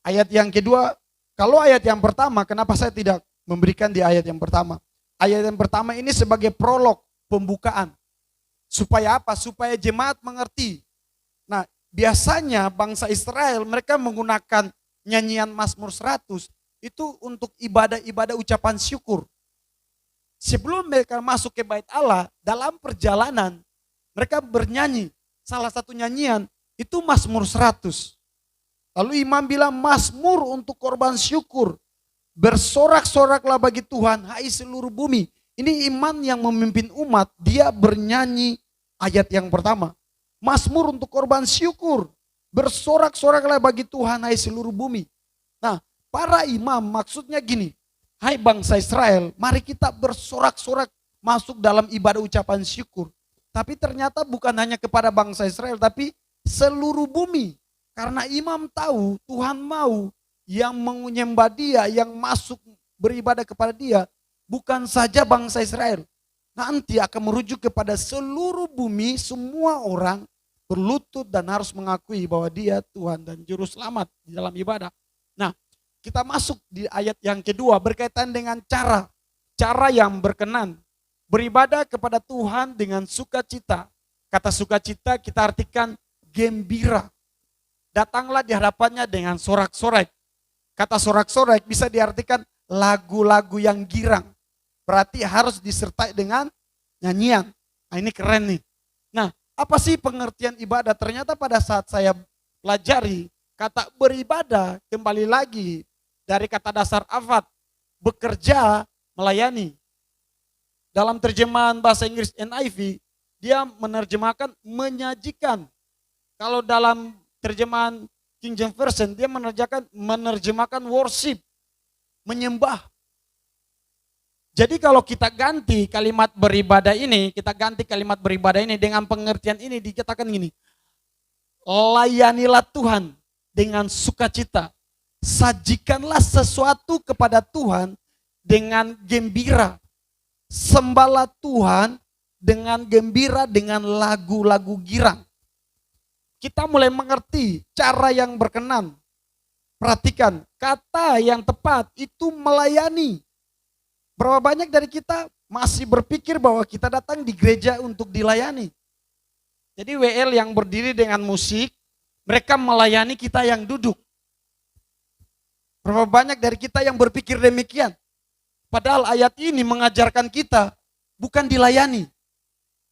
Ayat yang kedua, kalau ayat yang pertama, kenapa saya tidak memberikan di ayat yang pertama? Ayat yang pertama ini sebagai prolog, pembukaan. Supaya apa? Supaya jemaat mengerti. Nah, biasanya bangsa Israel mereka menggunakan nyanyian Mazmur 100 itu untuk ibadah-ibadah ucapan syukur. Sebelum mereka masuk ke bait Allah, dalam perjalanan mereka bernyanyi. Salah satu nyanyian itu Mazmur 100. Lalu imam bilang Mazmur untuk korban syukur. Bersorak-soraklah bagi Tuhan, hai seluruh bumi. Ini imam yang memimpin umat, dia bernyanyi ayat yang pertama. Mazmur untuk korban syukur. Bersorak-soraklah bagi Tuhan, hai seluruh bumi. Nah, para imam maksudnya gini. Hai bangsa Israel, mari kita bersorak-sorak masuk dalam ibadah ucapan syukur. Tapi ternyata bukan hanya kepada bangsa Israel, tapi seluruh bumi. Karena imam tahu Tuhan mau yang menyembah dia, yang masuk beribadah kepada dia, bukan saja bangsa Israel. Nanti akan merujuk kepada seluruh bumi, semua orang berlutut dan harus mengakui bahwa dia Tuhan dan Juru Selamat di dalam ibadah. Nah, kita masuk di ayat yang kedua berkaitan dengan cara yang berkenan. Beribadah kepada Tuhan dengan sukacita. Kata sukacita kita artikan gembira. Datanglah di hadapannya dengan sorak-sorai. Kata sorak-sorai bisa diartikan lagu-lagu yang girang. Berarti harus disertai dengan nyanyian. Nah ini keren nih. Nah apa sih pengertian ibadah? Ternyata pada saat saya pelajari kata beribadah kembali lagi dari kata dasar afat. Bekerja, melayani. Dalam terjemahan bahasa Inggris NIV dia menerjemahkan menyajikan. Kalau dalam terjemahan King James Version dia menerjemahkan worship, menyembah. Jadi kalau kita ganti kalimat beribadah ini, dengan pengertian ini dikatakan gini. Layanilah Tuhan dengan sukacita. Sajikanlah sesuatu kepada Tuhan dengan gembira. Sembahlah Tuhan dengan gembira, dengan lagu-lagu girang. Kita mulai mengerti cara yang berkenan. Perhatikan, kata yang tepat itu melayani. Berapa banyak dari kita masih berpikir bahwa kita datang di gereja untuk dilayani. Jadi WL yang berdiri dengan musik, mereka melayani kita yang duduk. Berapa banyak dari kita yang berpikir demikian. Padahal ayat ini mengajarkan kita bukan dilayani,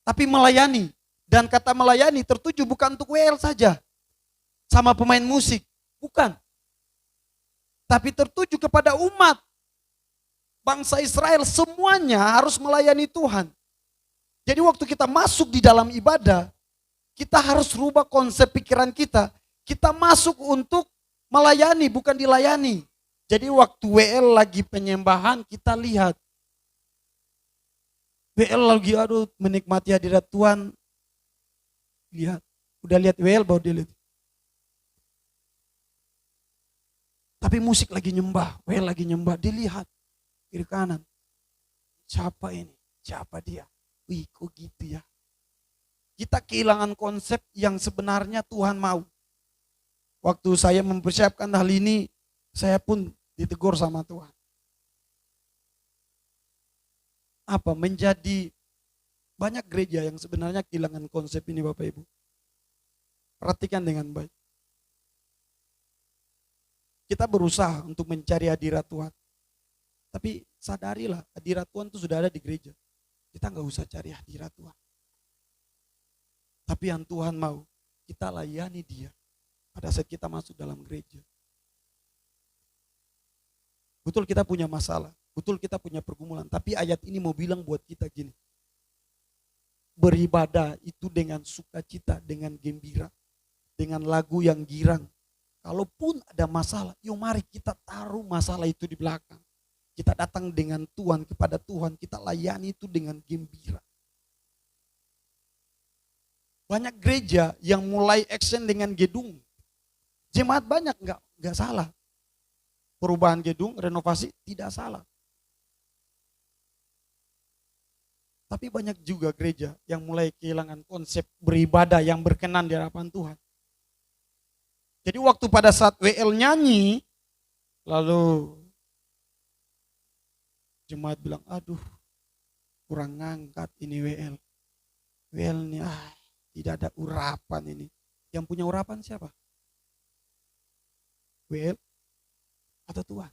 tapi melayani. Dan kata melayani tertuju bukan untuk WL saja, sama pemain musik, bukan. Tapi tertuju kepada umat. Bangsa Israel semuanya harus melayani Tuhan. Jadi waktu kita masuk di dalam ibadah, kita harus rubah konsep pikiran kita. Kita masuk untuk melayani, bukan dilayani. Jadi waktu WL lagi penyembahan, kita lihat. WL lagi menikmati hadirat Tuhan. Lihat, udah lihat WL baru dia lihat. Tapi musik lagi nyembah, WL lagi nyembah, dilihat kiri kanan. Siapa ini? Siapa dia? Wih, kok gitu ya? Kita kehilangan konsep yang sebenarnya Tuhan mau. Waktu saya mempersiapkan hal ini, saya pun ditegur sama Tuhan. Apa? Menjadi banyak gereja yang sebenarnya kehilangan konsep ini Bapak Ibu. Perhatikan dengan baik. Kita berusaha untuk mencari hadirat Tuhan. Tapi sadarilah hadirat Tuhan itu sudah ada di gereja. Kita nggak usah cari hadirat Tuhan. Tapi yang Tuhan mau, kita layani Dia pada saat kita masuk dalam gereja. Betul kita punya masalah, betul kita punya pergumulan. Tapi ayat ini mau bilang buat kita gini. Beribadah itu dengan sukacita, dengan gembira, dengan lagu yang girang. Kalaupun ada masalah, yuk mari kita taruh masalah itu di belakang. Kita datang dengan Tuhan, kepada Tuhan, kita layani itu dengan gembira. Banyak gereja yang mulai action dengan gedung. Jemaat banyak, enggak salah. Perubahan gedung, renovasi tidak salah. Tapi banyak juga gereja yang mulai kehilangan konsep beribadah yang berkenan di hadapan Tuhan. Jadi waktu pada saat WL nyanyi, lalu jemaat bilang, aduh kurang ngangkat ini WL. WL ini tidak ada urapan ini. Yang punya urapan siapa? WL atau Tuhan?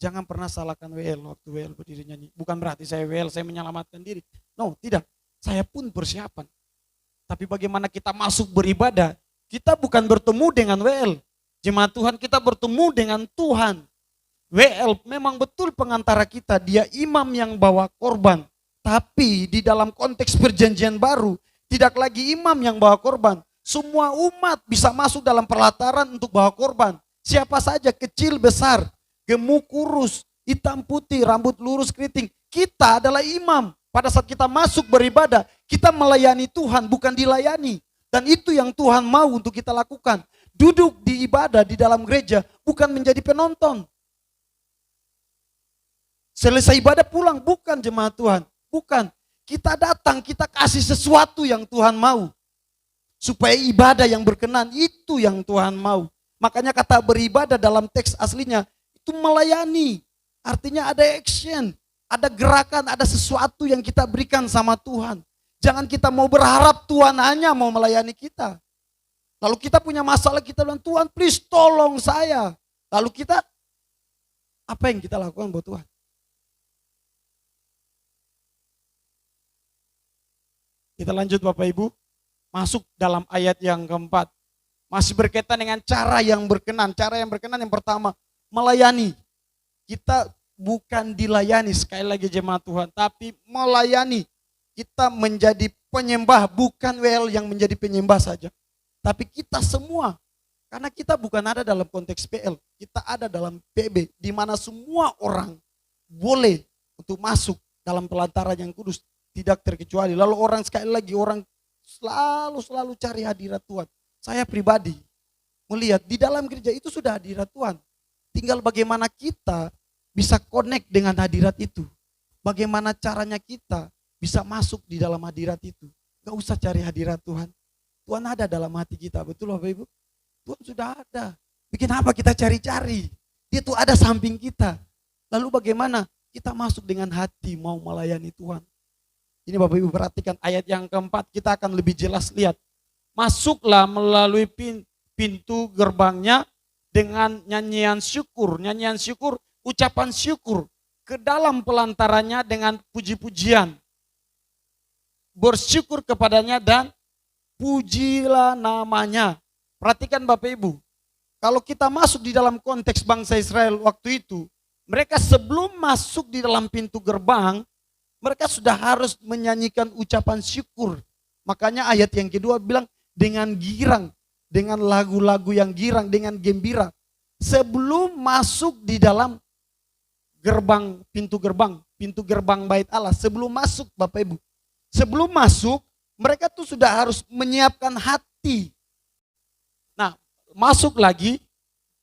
Jangan pernah salahkan WL waktu WL berdiri nyanyi. Bukan berarti saya WL, saya menyelamatkan diri. No, tidak. Saya pun persiapan. Tapi bagaimana kita masuk beribadah, kita bukan bertemu dengan WL. Jemaat Tuhan, kita bertemu dengan Tuhan. WL memang betul pengantara kita, dia imam yang bawa korban. Tapi di dalam konteks perjanjian baru, tidak lagi imam yang bawa korban. Semua umat bisa masuk dalam perlataran untuk bawa korban. Siapa saja, kecil, besar, gemuk, kurus, hitam, putih, rambut lurus, keriting. Kita adalah imam. Pada saat kita masuk beribadah, kita melayani Tuhan, bukan dilayani. Dan itu yang Tuhan mau untuk kita lakukan. Duduk di ibadah di dalam gereja, bukan menjadi penonton. Selesai ibadah pulang, bukan jemaat Tuhan. Bukan. Kita datang, kita kasih sesuatu yang Tuhan mau. Supaya ibadah yang berkenan, itu yang Tuhan mau. Makanya kata beribadah dalam teks aslinya, itu melayani. Artinya ada action, ada gerakan, ada sesuatu yang kita berikan sama Tuhan. Jangan kita mau berharap Tuhan hanya mau melayani kita. Lalu kita punya masalah, kita bilang, Tuhan please tolong saya. Lalu kita, apa yang kita lakukan buat Tuhan? Kita lanjut Bapak Ibu, masuk dalam ayat yang keempat. Masih berkaitan dengan cara yang berkenan. Cara yang berkenan yang pertama, melayani. Kita bukan dilayani, sekali lagi jemaat Tuhan, tapi melayani. kita menjadi penyembah, bukan WL yang menjadi penyembah saja. Tapi kita semua, karena kita bukan ada dalam konteks PL, kita ada dalam PB, di mana semua orang boleh untuk masuk dalam pelantaran yang kudus, tidak terkecuali. Lalu orang sekali lagi, orang selalu cari hadirat Tuhan. Saya pribadi melihat di dalam gereja itu sudah hadirat Tuhan. Tinggal bagaimana kita bisa connect dengan hadirat itu. Bagaimana caranya kita bisa masuk di dalam hadirat itu. Gak usah cari hadirat Tuhan. Tuhan ada dalam hati kita, betul Bapak Ibu? Tuhan sudah ada. Bikin apa kita cari-cari? Dia tuh ada samping kita. Lalu bagaimana kita masuk dengan hati mau melayani Tuhan? Ini Bapak Ibu perhatikan ayat yang keempat, kita akan lebih jelas lihat. Masuklah melalui pintu gerbangnya dengan nyanyian syukur. Nyanyian syukur, ucapan syukur. Ke dalam pelantarannya dengan puji-pujian. Bersyukur kepadanya dan pujilah namanya. Perhatikan Bapak Ibu, kalau kita masuk di dalam konteks bangsa Israel waktu itu, mereka sebelum masuk di dalam pintu gerbang, mereka sudah harus menyanyikan ucapan syukur. Makanya ayat yang kedua bilang dengan girang, dengan lagu-lagu yang girang, dengan gembira. Sebelum masuk di dalam gerbang, pintu gerbang bait Allah, sebelum masuk Bapak Ibu. Sebelum masuk, mereka tuh sudah harus menyiapkan hati. Nah, masuk lagi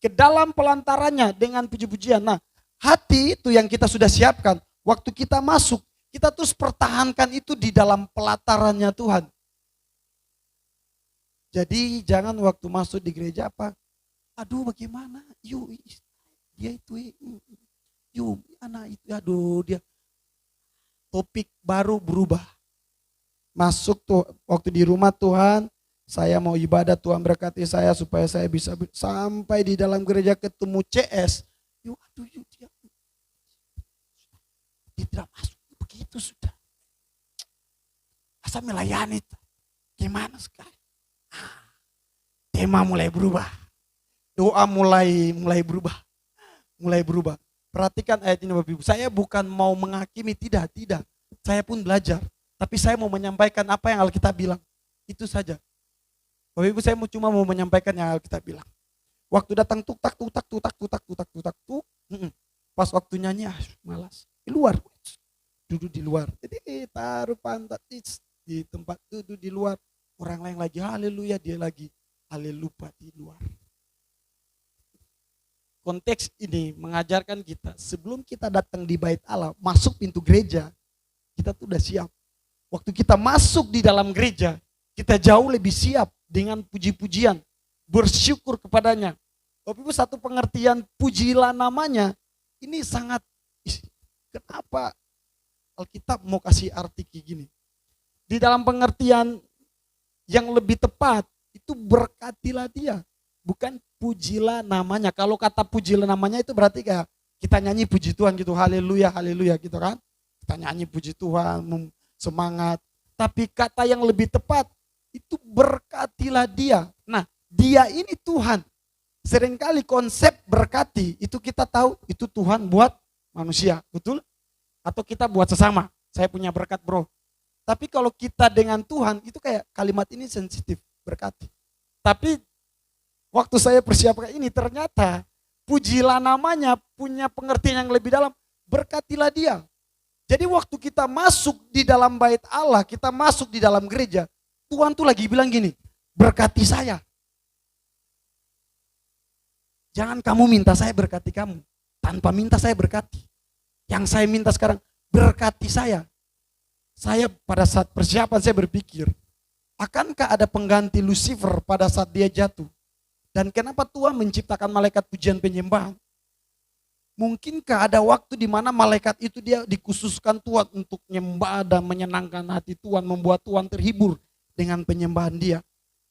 ke dalam pelantarannya dengan puji-pujian. Nah, hati itu yang kita sudah siapkan. Waktu kita masuk, kita terus pertahankan itu di dalam pelatarannya Tuhan. Jadi jangan waktu masuk di gereja apa, aduh bagaimana, yuk dia itu, yuk anak itu, aduh dia. Topik baru berubah. Masuk tuh waktu di rumah Tuhan, saya mau ibadah, Tuhan berkati saya supaya saya bisa sampai di dalam gereja ketemu CS. Yuk aduh yuk dia tidak masuk begitu sudah. Asal melayani, gimana sekarang? Tema mulai berubah, doa mulai berubah, Perhatikan ayat ini Bapak Ibu. Saya bukan mau menghakimi, tidak. Saya pun belajar, tapi saya mau menyampaikan apa yang Alkitab bilang. Itu saja. Bapak Ibu, saya cuma mau menyampaikan yang Alkitab bilang. Waktu datang tuk tak, pas waktu nyanyi malas. Di luar, duduk di luar. Jadi taruh pantat di tempat duduk di luar. Orang lain lagi haleluya, dia lagi haleluya di luar. Konteks ini mengajarkan kita sebelum kita datang di bait Allah, masuk pintu gereja, kita tuh udah siap. Waktu kita masuk di dalam gereja, kita jauh lebih siap dengan puji-pujian, bersyukur kepadanya. Bapak Ibu, satu pengertian pujilah namanya, ini sangat, kenapa Alkitab mau kasih arti kayak gini? Di dalam pengertian yang lebih tepat, itu berkatilah dia. Bukan pujilah namanya. Kalau kata pujilah namanya itu berarti kayak kita nyanyi puji Tuhan gitu. Haleluya, haleluya gitu kan. Kita nyanyi puji Tuhan, semangat. Tapi kata yang lebih tepat itu berkatilah dia. Nah, dia ini Tuhan. Seringkali konsep berkati itu kita tahu itu Tuhan buat manusia, betul? Atau kita buat sesama. Saya punya berkat bro. Tapi kalau kita dengan Tuhan itu kayak kalimat ini sensitif, berkati. Tapi waktu saya persiapkan ini ternyata pujilah namanya punya pengertian yang lebih dalam, berkatilah dia. Jadi waktu kita masuk di dalam bait Allah, kita masuk di dalam gereja, Tuhan tuh lagi bilang gini, berkati saya. Jangan kamu minta saya berkati kamu, tanpa minta saya berkati. Yang saya minta sekarang, berkati saya. Saya pada saat persiapan saya berpikir, akankah ada pengganti Lucifer pada saat dia jatuh? Dan kenapa Tuhan menciptakan malaikat pujian penyembahan? Mungkinkah ada waktu di mana malaikat itu dia dikhususkan Tuhan untuk menyembah dan menyenangkan hati Tuhan, membuat Tuhan terhibur dengan penyembahan dia.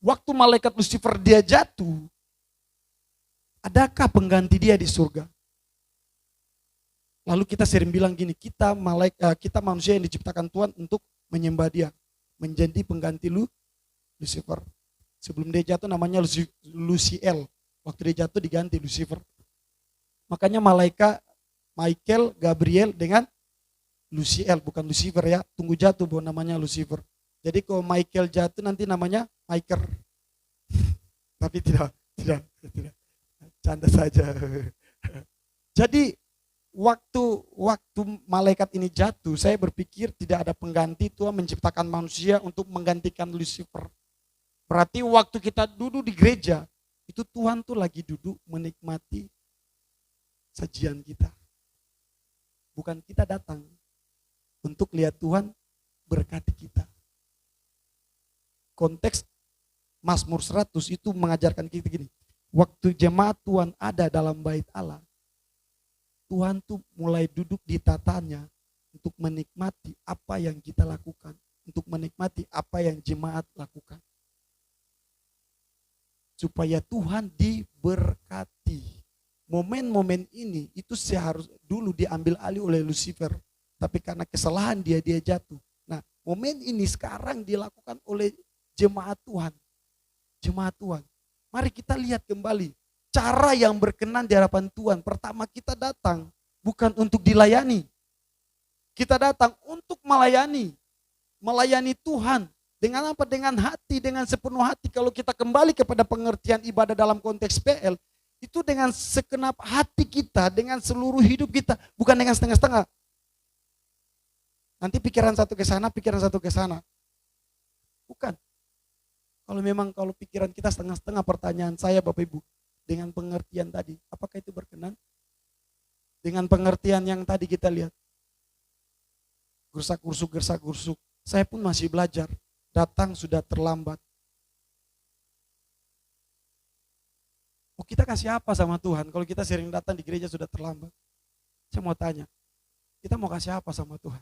Waktu malaikat Lucifer dia jatuh, adakah pengganti dia di surga? Lalu kita sering bilang gini, kita manusia yang diciptakan Tuhan untuk menyembah dia, menjadi pengganti Lucifer. Sebelum dia jatuh namanya Luciel. Waktu dia jatuh diganti Lucifer. Makanya malaikat Michael, Gabriel dengan Luciel, bukan Lucifer ya. Tunggu jatuh bahwa namanya Lucifer. Jadi kalau Michael jatuh nanti namanya Michael. Tapi tidak. Canda saja. Jadi waktu malaikat ini jatuh, saya berpikir tidak ada pengganti. Tuhan menciptakan manusia untuk menggantikan Lucifer. Berarti waktu kita duduk di gereja, itu Tuhan tuh lagi duduk menikmati sajian kita. Bukan kita datang untuk lihat Tuhan berkati kita. Konteks Mazmur 100 itu mengajarkan kita gini. Waktu jemaat Tuhan ada dalam bait Allah, Tuhan tuh mulai duduk di tatanya untuk menikmati apa yang kita lakukan. Untuk menikmati apa yang jemaat lakukan. Supaya Tuhan diberkati. Momen-momen ini itu seharusnya dulu diambil alih oleh Lucifer. Tapi karena kesalahan dia jatuh. Nah, momen ini sekarang dilakukan oleh jemaat Tuhan. Jemaat Tuhan. Mari kita lihat kembali. Cara yang berkenan di hadapan Tuhan. Pertama, kita datang bukan untuk dilayani. Kita datang untuk melayani. Melayani Tuhan. Dengan apa? Dengan hati, dengan sepenuh hati. Kalau kita kembali kepada pengertian ibadah dalam konteks PL, itu dengan segenap hati kita, dengan seluruh hidup kita. Bukan dengan setengah-setengah. Nanti pikiran satu ke sana, pikiran satu ke sana. Bukan. Kalau pikiran kita setengah-setengah, pertanyaan saya Bapak Ibu, dengan pengertian tadi, apakah itu berkenan? Dengan pengertian yang tadi kita lihat. Gersak-gursuk. Saya pun masih belajar. Datang sudah terlambat. Oh, kita kasih apa sama Tuhan? Kalau kita sering datang di gereja sudah terlambat. Saya mau tanya, kita mau kasih apa sama Tuhan?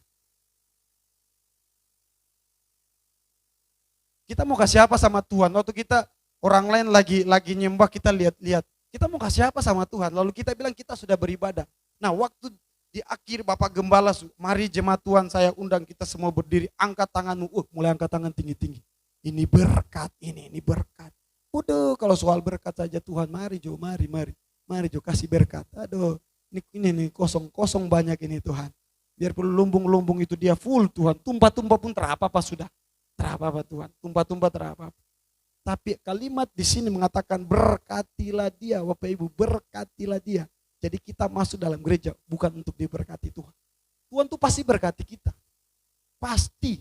Kita mau kasih apa sama Tuhan? Waktu kita orang lain lagi nyembah, kita lihat-lihat. Kita mau kasih apa sama Tuhan? Lalu kita bilang kita sudah beribadah. Nah, waktu di akhir Bapak Gembala, mari jemaat Tuhan saya undang kita semua berdiri, angkat tanganmu. Mulai angkat tangan tinggi-tinggi. Ini berkat, ini berkat. Udah, kalau soal berkat saja Tuhan, mari Jo, mari Jo kasih berkat. Aduh, ini kosong banyak ini Tuhan. Biar perlu lumbung-lumbung itu dia full Tuhan. Tumpah-tumpah pun terapa-apa sudah. Terapa-apa Tuhan, tumpah-tumpah terapa-apa. Tapi kalimat di sini mengatakan berkatilah dia, Bapak Ibu, berkatilah dia. Jadi kita masuk dalam gereja bukan untuk diberkati Tuhan. Tuhan tuh pasti berkati kita. Pasti.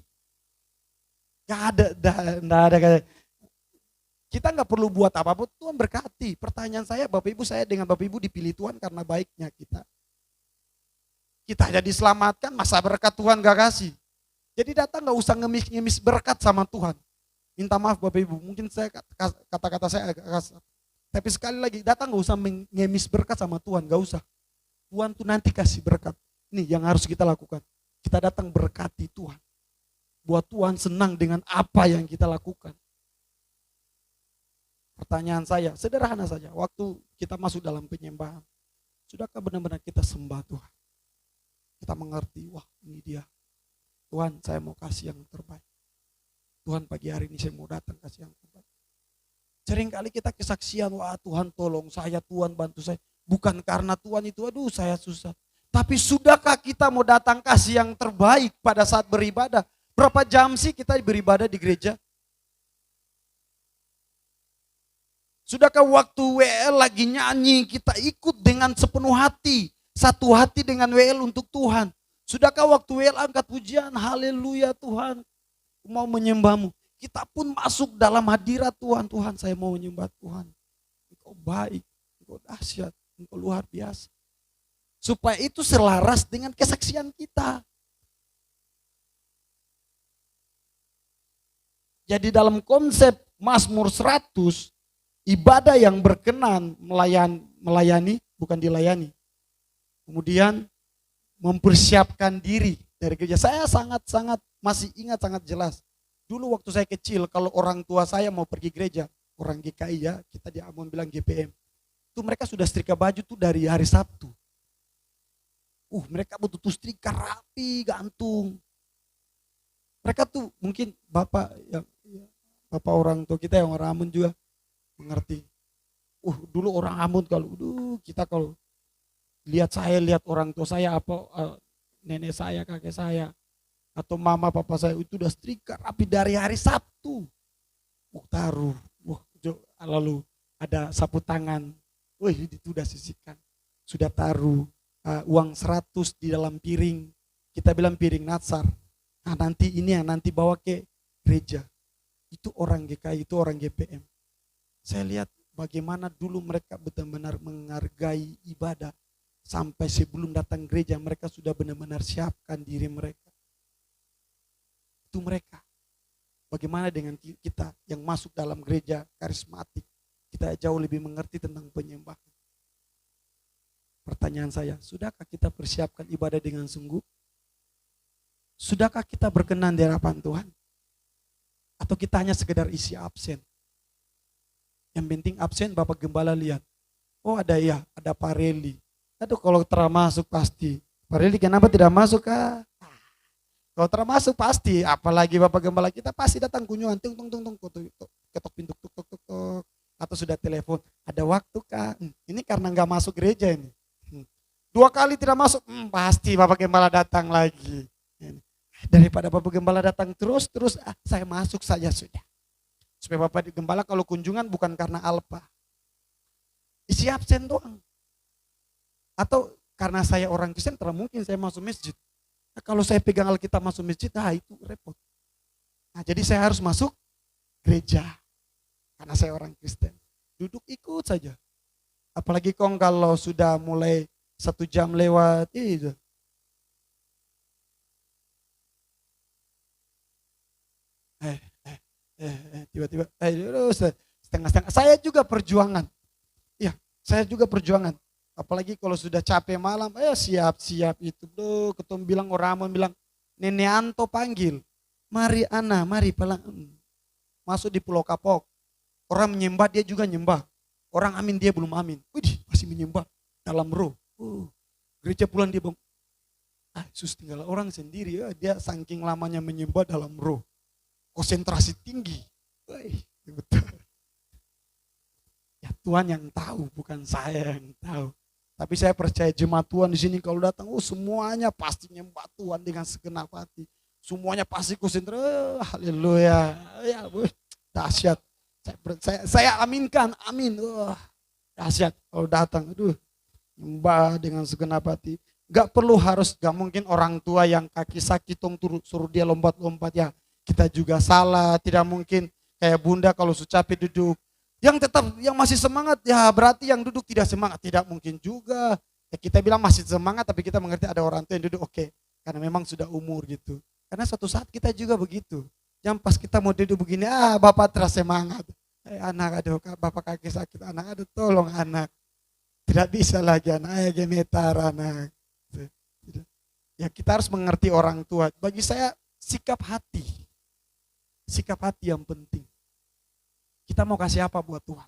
Gak ada. Kita gak perlu buat apa-apa, Tuhan berkati. Pertanyaan saya, Bapak Ibu, saya dengan Bapak Ibu dipilih Tuhan karena baiknya kita. Kita aja diselamatkan, masa berkat Tuhan gak kasih. Jadi datang gak usah ngemis-ngemis berkat sama Tuhan. Minta maaf Bapak Ibu, mungkin saya kata-kata saya agak kasar. Tapi sekali lagi, datang gak usah ngemis berkat sama Tuhan, gak usah. Tuhan tuh nanti kasih berkat. Ini yang harus kita lakukan. Kita datang berkati Tuhan. Buat Tuhan senang dengan apa yang kita lakukan. Pertanyaan saya, sederhana saja. Waktu kita masuk dalam penyembahan, sudahkah benar-benar kita sembah Tuhan? Kita mengerti, wah ini dia. Tuhan, saya mau kasih yang terbaik. Tuhan, pagi hari ini saya mau datang kasih yang terbaik. Seringkali kita kesaksian, wah Tuhan tolong saya, Tuhan bantu saya. Bukan karena Tuhan itu, aduh saya susah. Tapi sudahkah kita mau datang kasih yang terbaik pada saat beribadah? Berapa jam sih kita beribadah di gereja? Sudahkah waktu WL lagi nyanyi, kita ikut dengan sepenuh hati. Satu hati dengan WL untuk Tuhan. Sudahkah waktu WL angkat pujian, haleluya Tuhan, mau menyembahmu. Kita pun masuk dalam hadirat Tuhan. Tuhan, saya mau menyembah Tuhan. Engkau baik, Engkau dahsyat, Engkau luar biasa. Supaya itu selaras dengan kesaksian kita. Jadi dalam konsep Mazmur 100, ibadah yang berkenan melayani, bukan dilayani. Kemudian mempersiapkan diri dari gereja. Saya sangat-sangat masih ingat sangat jelas. Dulu waktu saya kecil, kalau orang tua saya mau pergi gereja, orang GKI ya, kita di Ambon bilang GPM. Itu mereka sudah setrika baju tuh dari hari Sabtu. Mereka butuh setrika rapi, gantung. Mereka tuh mungkin bapak orang tua kita yang orang Ambon juga mengerti. Dulu orang Ambon kalau kita kalau lihat orang tua saya nenek saya, kakek saya, atau mama papa saya itu udah setrika rapi dari hari Sabtu. Taruh, lalu ada sapu tangan, itu udah sisihkan. Sudah taruh uang 100 di dalam piring, kita bilang piring natsar. Nah nanti ini yang nanti bawa ke gereja. Itu orang GKI, itu orang GPM. Saya lihat bagaimana dulu mereka benar-benar menghargai ibadah. Sampai sebelum datang gereja mereka sudah benar-benar siapkan diri mereka. Itu mereka. Bagaimana dengan kita yang masuk dalam gereja karismatik. Kita jauh lebih mengerti tentang penyembahan. Pertanyaan saya, sudahkah kita persiapkan ibadah dengan sungguh? Sudahkah kita berkenan di hadapan Tuhan? Atau kita hanya sekedar isi absen? Yang penting absen Bapak Gembala lihat. Oh ada Pak Reli. Aduh kalau termasuk pasti. Pak Reli kenapa tidak masuk kah? Kalau termasuk pasti, apalagi Bapak Gembala kita pasti datang kunjungan. Tung, ketok pintu, tuk. Atau sudah telepon, ada waktu kah? Ini karena nggak masuk gereja ini. 2 kali tidak masuk, pasti Bapak Gembala datang lagi. Daripada Bapak Gembala datang terus saya masuk saja sudah. Supaya Bapak Gembala kalau kunjungan bukan karena alpa. Isi absen doang. Atau karena saya orang Kristen, terlalu mungkin saya masuk masjid. Nah, kalau saya pegang Alkitab masuk masjid, itu repot. Nah, jadi saya harus masuk gereja. Karena saya orang Kristen. Duduk ikut saja. Apalagi kalau sudah mulai 1 jam lewat, itu. Tiba-tiba, setengah-setengah. Saya juga perjuangan. Ya, saya juga perjuangan. Apalagi kalau sudah capek malam, siap-siap itu. Ketum bilang, orang bilang, Nenek Anto panggil. Mari Ana, mari pelang. Masuk di Pulau Kapok. Orang menyembah, dia juga nyembah. Orang amin, dia belum amin. Widih, masih menyembah dalam roh. Gereja pulang dia bang. Sus tinggal orang sendiri ya. Dia saking lamanya menyembah dalam roh. Konsentrasi tinggi. Betul. Ya Tuhan yang tahu, bukan saya yang tahu. Tapi saya percaya jemaat Tuhan di sini kalau datang, semuanya pasti nyembah Tuhan dengan segenap hati. Semuanya pasti konsentrasi. Haleluya. Ya, dahsyat. Saya aminkan, amin. Dahsyat kalau datang. Nyembah dengan segenap hati. Gak mungkin orang tua yang kaki sakit suruh dia lompat-lompat ya. Kita juga salah, tidak mungkin kayak bunda kalau sudah capek duduk. Yang masih semangat ya berarti yang duduk tidak semangat, tidak mungkin juga. Ya, kita bilang masih semangat tapi kita mengerti ada orang tua yang duduk oke. Karena memang sudah umur gitu. Karena suatu saat kita juga begitu. Yang pas kita mau duduk begini, bapak terasa semangat. Anak aduh bapak kaki sakit, anak aduh tolong anak. Tidak bisa lagi anak, gemetar anak. Ya kita harus mengerti orang tua. Bagi saya sikap hati yang penting. Kita mau kasih apa buat Tuhan?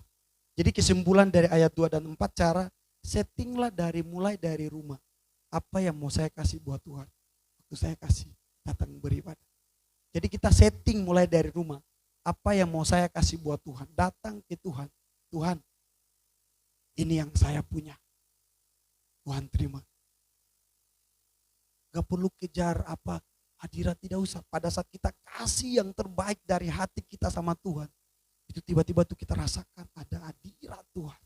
Jadi kesimpulan dari ayat 2 dan 4 cara, settinglah mulai dari rumah. Apa yang mau saya kasih buat Tuhan? Waktu saya kasih datang beribadah. Jadi kita setting mulai dari rumah. Apa yang mau saya kasih buat Tuhan? Datang ke Tuhan. Tuhan, ini yang saya punya. Tuhan terima. Gak perlu kejar apa hadirat, tidak usah. Pada saat kita kasih yang terbaik dari hati kita sama Tuhan, itu tiba-tiba tuh kita rasakan ada hadirat Tuhan.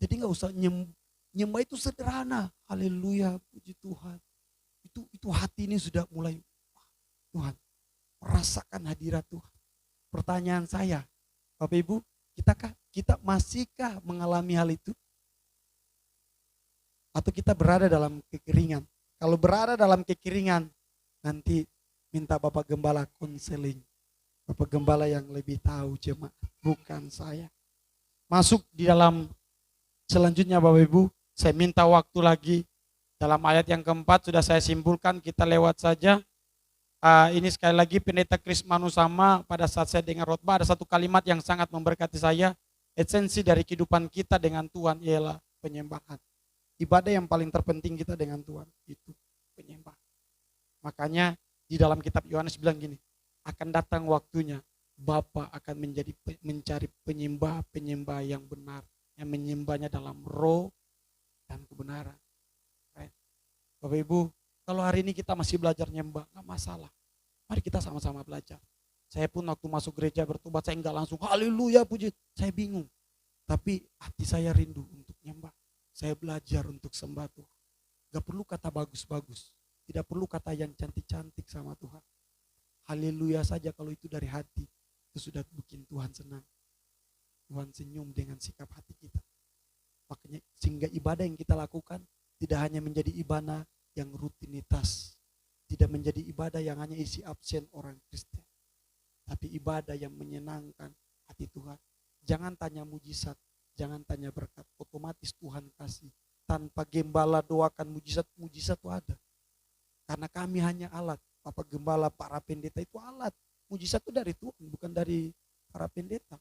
Jadi gak usah nyembah itu sederhana. Haleluya, puji Tuhan. Itu hati ini sudah mulai, Tuhan, merasakan hadirat Tuhan. Pertanyaan saya, Bapak Ibu, kita masihkah mengalami hal itu? Atau kita berada dalam kekeringan? Kalau berada dalam kekeringan, nanti minta Bapak Gembala konseling. Bapak Gembala yang lebih tahu jemaat, bukan saya. Masuk di dalam selanjutnya Bapak Ibu, saya minta waktu lagi. Dalam ayat yang keempat sudah saya simpulkan, kita lewat saja. Ini sekali lagi Pendeta Kris Manusama pada saat saya dengar khotbah ada satu kalimat yang sangat memberkati saya. Esensi dari kehidupan kita dengan Tuhan ialah penyembahan. Ibadah yang paling terpenting kita dengan Tuhan itu penyembahan. Makanya di dalam kitab Yohanes bilang gini, akan datang waktunya Bapa akan mencari penyembah yang benar, yang menyembahnya dalam roh dan kebenaran. Bapak Ibu, Kalau hari ini kita masih belajar nyembah, nggak masalah. Mari kita sama-sama belajar. Saya pun waktu masuk gereja bertobat, saya nggak langsung haleluya puji. Saya bingung. Tapi hati saya rindu untuk nyembah. Saya belajar untuk sembah Tuhan. Gak perlu kata bagus-bagus. Tidak perlu kata yang cantik-cantik sama Tuhan. Haleluya saja kalau itu dari hati. Itu sudah bikin Tuhan senang. Tuhan senyum dengan sikap hati kita. Makanya sehingga ibadah yang kita lakukan tidak hanya menjadi ibadah yang rutinitas. Tidak menjadi ibadah yang hanya isi absen orang Kristen. Tapi ibadah yang menyenangkan hati Tuhan. Jangan tanya mujizat, jangan tanya berkat. Otomatis Tuhan kasih. Tanpa gembala doakan mujizat, mujizat itu ada. Karena kami hanya alat. Bapak gembala, para pendeta itu alat. Mujizat itu dari Tuhan, bukan dari para pendeta.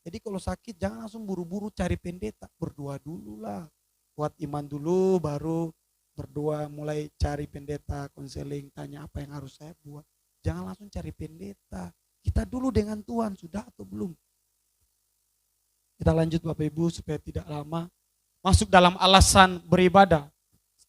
Jadi kalau sakit jangan langsung buru-buru cari pendeta. Berdoa dulu lah. Kuat iman dulu, baru berdoa mulai cari pendeta, konseling, tanya apa yang harus saya buat. Jangan langsung cari pendeta. Kita dulu dengan Tuhan, sudah atau belum? Kita lanjut Bapak Ibu supaya tidak lama. Masuk dalam alasan beribadah.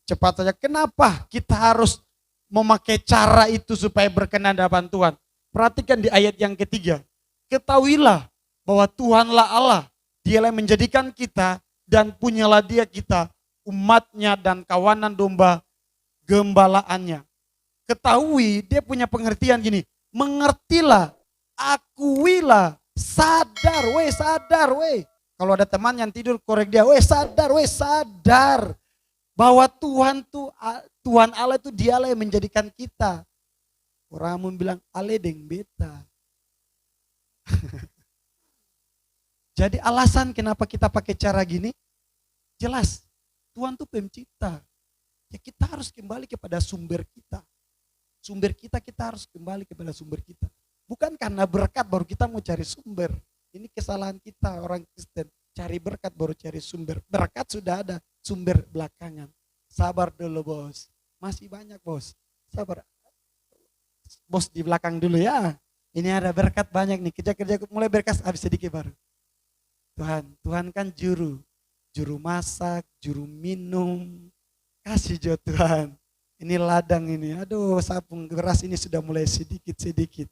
Cepat saja, kenapa kita harus memakai cara itu supaya berkenan di hadapan Tuhan? Perhatikan di ayat yang ketiga. Ketahuilah bahwa Tuhanlah Allah. Dialah yang menjadikan kita dan punyalah dia kita, umatnya dan kawanan domba gembalaannya. Ketahui, dia punya pengertian gini. Mengertilah, akuilah, sadar weh. Kalau ada teman yang tidur korek dia, sadar. Bahwa Tuhan Allah itu dialah yang menjadikan kita. Orang bilang, ale deng beta. Jadi alasan kenapa kita pakai cara gini, jelas. Tuhan itu pencipta. Ya kita harus kembali kepada sumber kita. Sumber kita harus kembali kepada sumber kita. Bukan karena berkat baru kita mau cari sumber. Ini kesalahan kita orang Kristen. Cari berkat baru cari sumber. Berkat sudah ada, sumber belakangan. Sabar dulu bos. Masih banyak bos. Sabar. Bos di belakang dulu ya. Ini ada berkat banyak nih. Kerja-kerja mulai berkas habis sedikit baru. Tuhan kan juru masak, juru minum. Kasih jo Tuhan. Ini ladang ini. Aduh sapung beras ini sudah mulai sedikit-sedikit.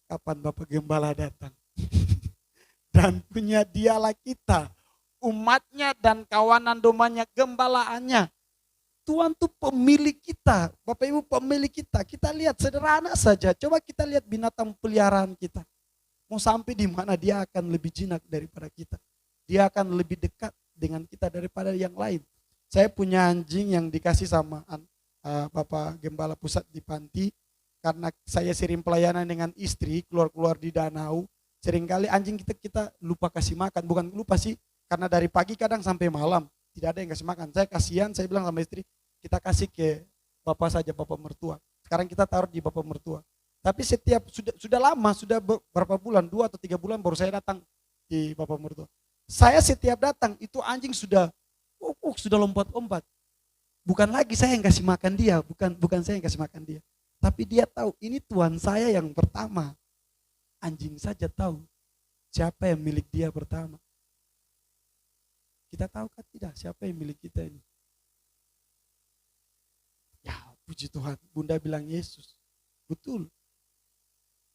Kapan Bapak Gembala datang? Dan punya dialah kita. Umatnya dan kawanan dombanya, gembalaannya. Tuhan tuh pemilik kita. Bapak Ibu pemilik kita. Kita lihat sederhana saja. Coba kita lihat binatang peliharaan kita. Mau sampai di mana dia akan lebih jinak daripada kita. Dia akan lebih dekat dengan kita daripada yang lain. Saya punya anjing yang dikasih sama Bapak Gembala Pusat di Panti. Karena saya sering pelayanan dengan istri, keluar-keluar di danau. Seringkali anjing kita lupa kasih makan. Bukan lupa sih, karena dari pagi kadang sampai malam. Tidak ada yang kasih makan. Saya kasihan, saya bilang sama istri, kita kasih ke Bapak saja, Bapak mertua. Sekarang kita taruh di Bapak mertua. Tapi setiap, sudah lama, sudah berapa bulan, 2 atau 3 bulan baru saya datang di Bapak mertua. Saya setiap datang, itu anjing sudah lompat-lompat. Bukan lagi saya yang kasih makan dia, bukan saya yang kasih makan dia. Tapi dia tahu, ini Tuhan saya yang pertama. Anjing saja tahu siapa yang milik dia pertama. Kita tahu kan tidak siapa yang milik kita ini. Ya puji Tuhan, Bunda bilang Yesus. Betul.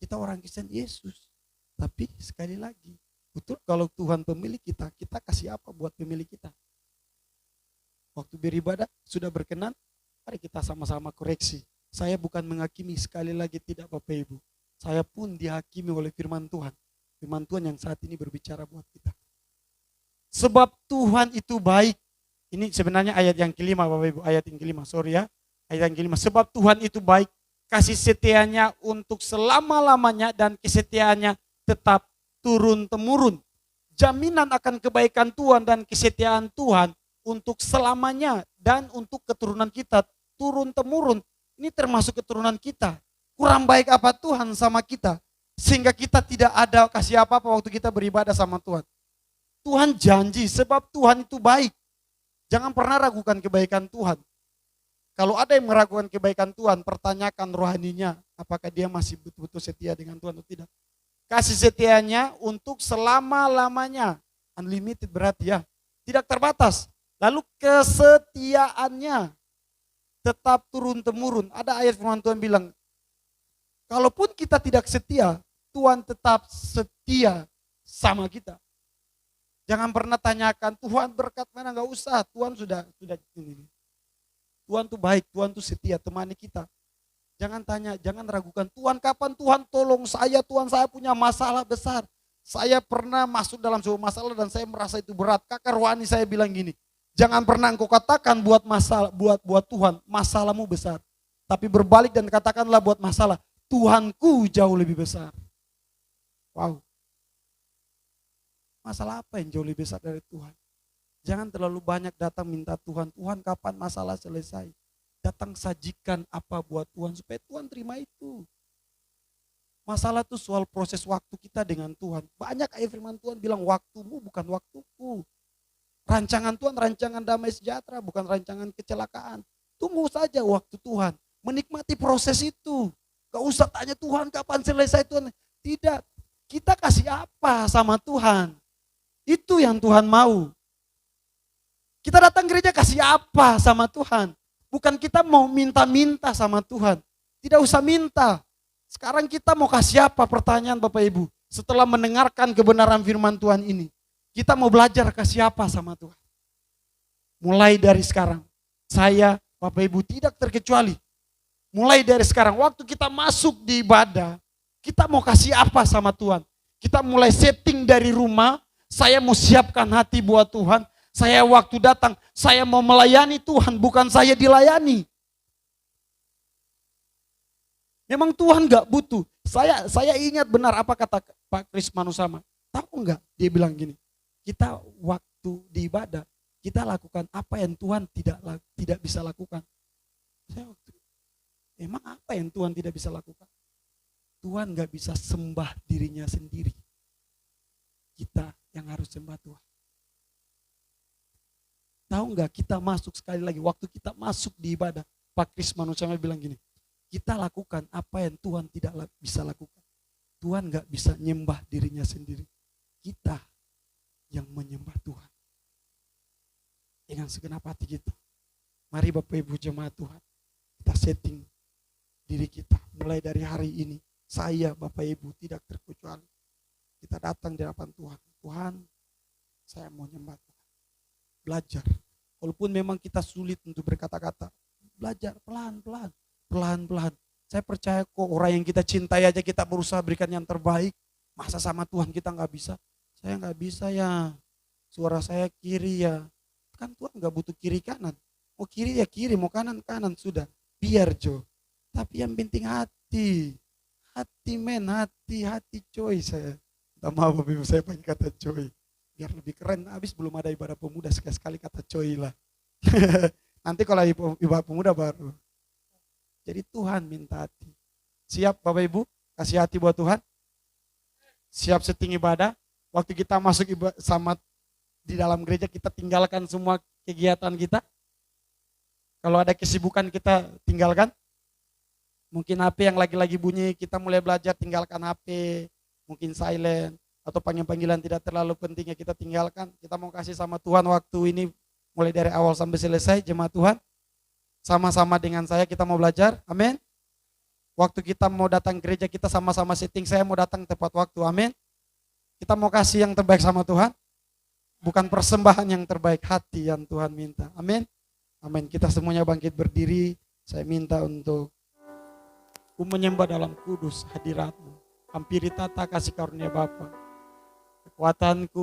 Kita orang Kristen Yesus. Tapi sekali lagi, betul kalau Tuhan pemilik kita, kita kasih apa buat pemilik kita? Waktu beribadah sudah berkenan, mari kita sama-sama koreksi. Saya bukan menghakimi, sekali lagi tidak Bapak Ibu. Saya pun dihakimi oleh firman Tuhan. Firman Tuhan yang saat ini berbicara buat kita. Sebab Tuhan itu baik. Ini sebenarnya ayat yang kelima Bapak Ibu. Ayat yang kelima, sorry ya. Ayat yang kelima. Sebab Tuhan itu baik. Kasih setianya untuk selama-lamanya dan kesetiaannya tetap turun-temurun. Jaminan akan kebaikan Tuhan dan kesetiaan Tuhan untuk selamanya dan untuk keturunan kita turun-temurun. Ini termasuk keturunan kita. Kurang baik apa Tuhan sama kita. Sehingga kita tidak ada kasih apa-apa waktu kita beribadah sama Tuhan. Tuhan janji sebab Tuhan itu baik. Jangan pernah ragukan kebaikan Tuhan. Kalau ada yang meragukan kebaikan Tuhan, pertanyakan rohaninya. Apakah dia masih betul-betul setia dengan Tuhan atau tidak. Kasih setianya untuk selama-lamanya. Unlimited berarti ya. Tidak terbatas. Lalu kesetiaannya. tetap turun-temurun. Ada ayat firman Tuhan bilang, kalaupun kita tidak setia, Tuhan tetap setia sama kita. Jangan pernah tanyakan, Tuhan berkat mana, nggak usah. Tuhan sudah ini. Tuhan tuh baik, Tuhan tuh setia, temani kita. Jangan tanya, jangan ragukan, Tuhan kapan Tuhan tolong saya, Tuhan saya punya masalah besar. Saya pernah masuk dalam sebuah masalah dan saya merasa itu berat. Kakak rohani saya bilang gini, jangan pernah engkau katakan buat Tuhan, masalahmu besar. Tapi berbalik dan katakanlah buat masalah, Tuhanku jauh lebih besar. Wow. Masalah apa yang jauh lebih besar dari Tuhan? Jangan terlalu banyak datang minta Tuhan, Tuhan kapan masalah selesai? Datang sajikan apa buat Tuhan supaya Tuhan terima itu. Masalah itu soal proses waktu kita dengan Tuhan. Banyak ayat firman Tuhan bilang waktumu bukan waktuku. Rancangan Tuhan rancangan damai sejahtera, bukan rancangan kecelakaan. Tunggu saja waktu Tuhan. Menikmati proses itu. Gak usah tanya Tuhan kapan selesai Tuhan. Tidak. Kita kasih apa sama Tuhan. Itu yang Tuhan mau. Kita datang gereja kasih apa sama Tuhan. Bukan kita mau minta-minta sama Tuhan. Tidak usah minta. Sekarang kita mau kasih apa, pertanyaan Bapak Ibu. Setelah mendengarkan kebenaran firman Tuhan ini. Kita mau belajar kasih apa sama Tuhan. Mulai dari sekarang. Saya, Bapak Ibu tidak terkecuali. Mulai dari sekarang, waktu kita masuk di ibadah. Kita mau kasih apa sama Tuhan. Kita mulai setting dari rumah. Saya mau siapkan hati buat Tuhan. Saya waktu datang, saya mau melayani Tuhan, bukan saya dilayani. Memang Tuhan gak butuh. Saya ingat benar apa kata Pak Kris Manusama. Tahu enggak? Dia bilang gini, kita waktu di ibadah, kita lakukan apa yang Tuhan tidak bisa lakukan. Saya waktu, emang apa yang Tuhan tidak bisa lakukan? Tuhan gak bisa sembah dirinya sendiri. Kita yang harus sembah Tuhan. Tahu nggak, kita masuk sekali lagi, waktu kita masuk di ibadah, Pak Kris Manusama bilang gini, kita lakukan apa yang Tuhan tidak bisa lakukan. Tuhan nggak bisa nyembah dirinya sendiri. Kita yang menyembah Tuhan. Dengan segenap hati kita. Mari Bapak Ibu jemaat Tuhan, kita setting diri kita. Mulai dari hari ini, saya Bapak Ibu tidak terkecuali. Kita datang di hadapan Tuhan. Tuhan, saya mau nyembah Tuhan. Belajar. Walaupun memang kita sulit untuk berkata-kata. Belajar pelan-pelan. Saya percaya kok orang yang kita cintai aja kita berusaha berikan yang terbaik. Masa sama Tuhan kita gak bisa? Saya gak bisa ya. Suara saya kiri ya. Kan Tuhan gak butuh kiri kanan. Mau kiri ya kiri, mau kanan kanan sudah. Biar Jo. Tapi yang penting hati. Hati coy saya. Tak maaf Bapak Ibu saya pakai kata coy. Biar lebih keren, habis belum ada ibadah pemuda sekali-sekali kata coy lah. Nanti kalau ibadah pemuda baru. Jadi Tuhan minta hati. Siap Bapak Ibu, kasih hati buat Tuhan. Siap setting ibadah. Waktu kita masuk sama di dalam gereja kita tinggalkan semua kegiatan kita. Kalau ada kesibukan kita tinggalkan. Mungkin HP yang lagi-lagi bunyi kita mulai belajar tinggalkan HP. Mungkin silent. Atau panggilan tidak terlalu penting ya kita tinggalkan. Kita mau kasih sama Tuhan waktu ini mulai dari awal sampai selesai jemaat Tuhan. Sama-sama dengan saya kita mau belajar, amin. Waktu kita mau datang gereja kita sama-sama setting, saya mau datang tepat waktu, amin. Kita mau kasih yang terbaik sama Tuhan. Bukan persembahan yang terbaik, hati yang Tuhan minta, amin. Amin, kita semuanya bangkit berdiri. Saya minta untuk menyembah dalam kudus hadirat-Mu. Hampiri tata kasih karunia Bapa. Kekuatanku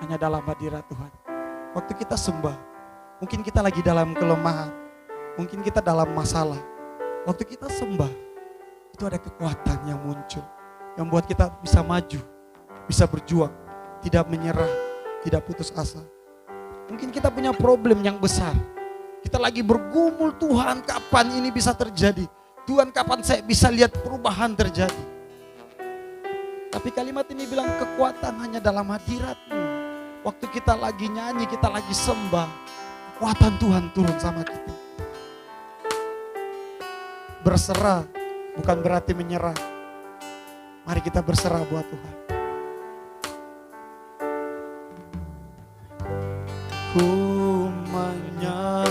hanya dalam hadirat Tuhan. Waktu kita sembah, mungkin kita lagi dalam kelemahan, mungkin kita dalam masalah. Waktu kita sembah, itu ada kekuatan yang muncul, yang buat kita bisa maju, bisa berjuang, tidak menyerah, tidak putus asa. Mungkin kita punya problem yang besar, kita lagi bergumul, Tuhan kapan ini bisa terjadi? Tuhan kapan saya bisa lihat perubahan terjadi? Tapi kalimat ini bilang kekuatan hanya dalam hadirat-Mu. Waktu kita lagi nyanyi, kita lagi sembah, kekuatan Tuhan turun sama kita. Berserah bukan berarti menyerah. Mari kita berserah buat Tuhan. Ku menyembah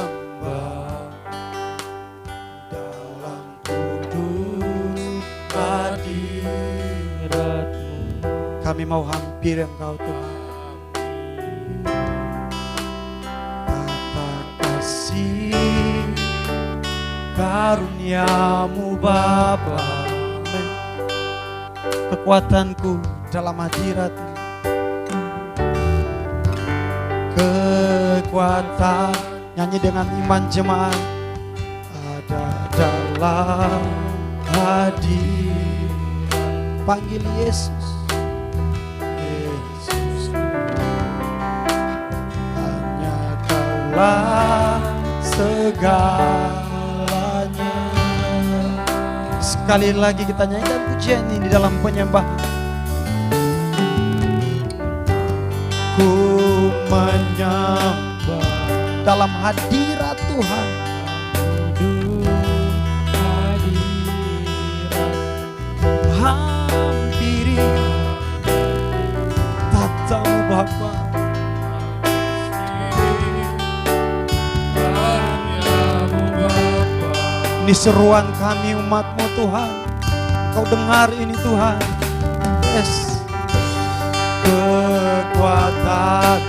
Kami mau hampiri Engkau Tuhan. Tata kasih karunia-Mu Bapa, kekuatanku dalam hadirat-Mu, kekuatan, nyanyi dengan iman jemaat, ada dalam hadirat. Panggil Yesus, Yesus, hanya Kaulah segalanya. Sekali lagi kita nyanyikan pujian ini di dalam penyembahan. Ku menyembah dalam hadirat Tuhan, hampiri tata-Mu Bapa. Ini seruan kami umat-Mu Tuhan. Kau dengar ini Tuhan. Yes. Kekuatan.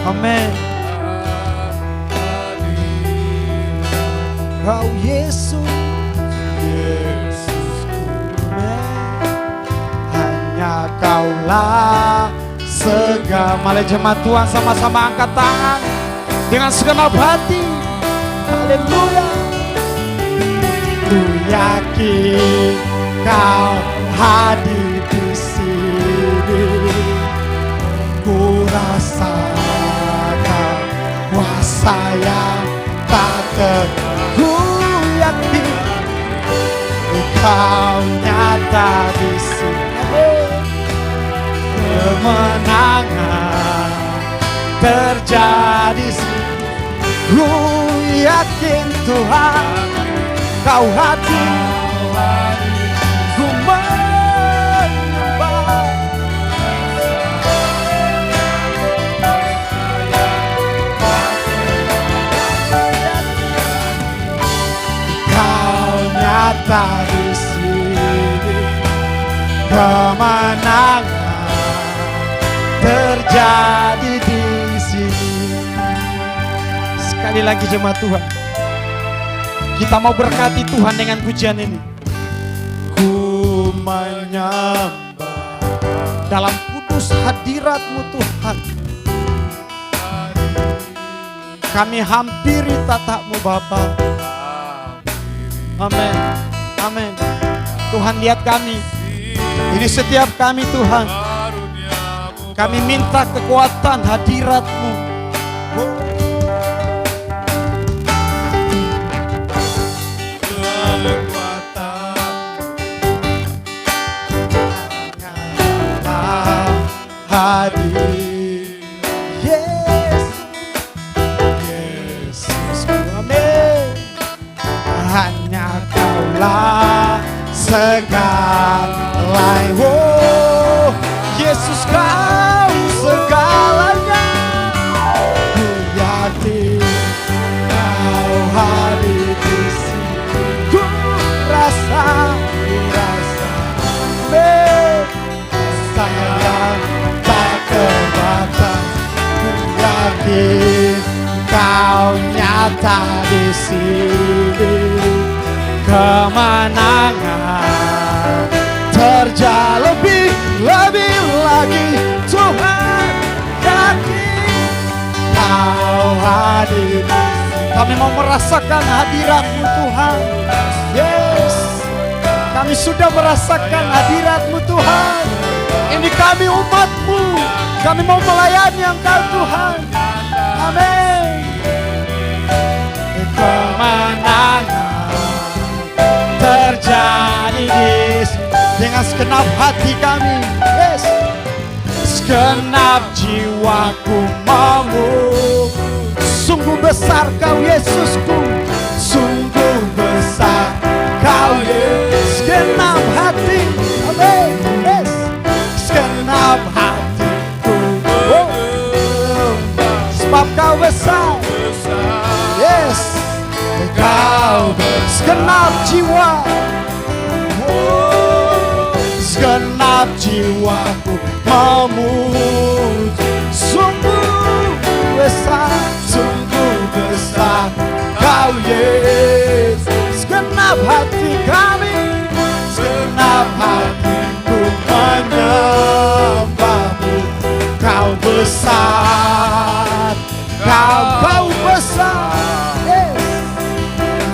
Amin. Kau Yesus, Yesus, hanya Kaulah segala. Mari jemaat Tuhan sama-sama angkat tangan dengan segenap hati. Haleluya. Ku yakin Kau hadir di sini. Ku rasakan kuasa yang tak terhingga. Ku yakin Kau nyata di sini. Kemenangan terjadi. Ku yakin Tuhan Kau hadir. Ku menyembah. Kau nyata di sini. Kemenangan terjadi di sini. Sekali lagi jemaat Tuhan, kita mau berkati Tuhan dengan pujian ini. Ku menyembah dalam kudus hadirat-Mu Tuhan. Kami hampiri tata-Mu Bapa. Amin. Amin. Tuhan lihat kami. Ini setiap kami Tuhan. Kami minta kekuatan hadirat-Mu. Hadir Yesus, Yesus, amin. Hanya Kaulah segala. Oh, Yesus Kau segalanya. Ku yakin Kau hadir di sini. Ku rasa, amin. Sayang terbatas. Ku yakin Kau nyata di sini. Kemenangan terjadi lebih lagi. Tuhan yakin Kau hadir. Kami mau merasakan hadirat-Mu Tuhan. Yes, kami sudah merasakan hadirat-Mu Tuhan. Ini kami umat-Mu. Kami mau melayani Engkau Tuhan. Amin. Kemenangan terjadi dengan segenap hati kami. Yes. Segenap jiwaku memuji. Sungguh besar Kau Yesusku. Sungguh besar Kau Yesus. Segenap hati. Amin. Yes. Segenap hatiku. Sebab Kau besar. Yes. Kau segenap jiwa. segenap jiwaku memuji. Sungguh besar Kau Yesus. Segenap hati kami, segenap hatiku menyembahmu. Kau besar, kau besar,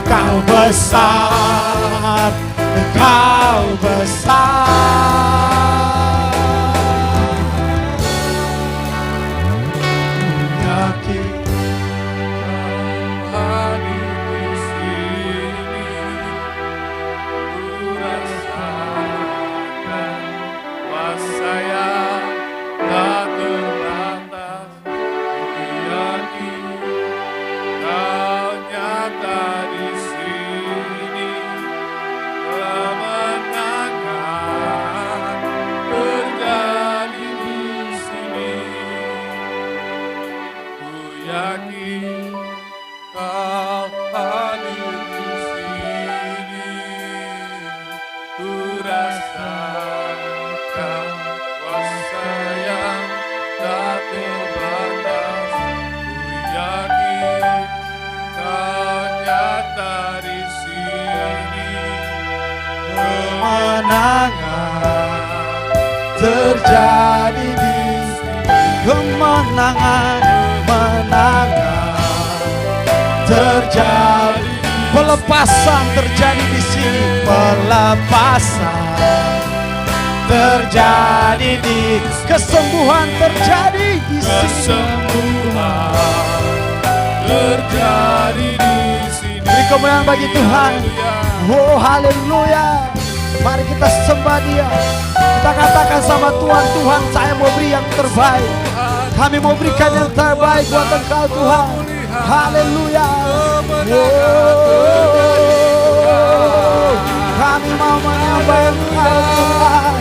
kau besar, kau besar. Yakin hadir di sini, ku rasakan kuasa yang tak terbatas. Ku yakin Kau nyata di sini, kemenangan terjadi di sini. Ku yakin Kau hadir di sini, ku rasakan kuasa yang tak terbatas. Ku yakin Kau nyata di sini, kemenangan terjadi di sini. Kemenangan, terjadi. Pelepasan terjadi di sini. Pelepasan terjadi di, kesembuhan terjadi di sini. kesembuhan terjadi di sini. Beri kemuliaan bagi Tuhan. Oh haleluya. Mari kita sembah Dia. Kita katakan sama Tuhan, Tuhan saya mau beri yang terbaik. Kami mau berikan yang terbaik buat Engkau Tuhan. Haleluya. Oh, kami mau menyembah Engkau Tuhan.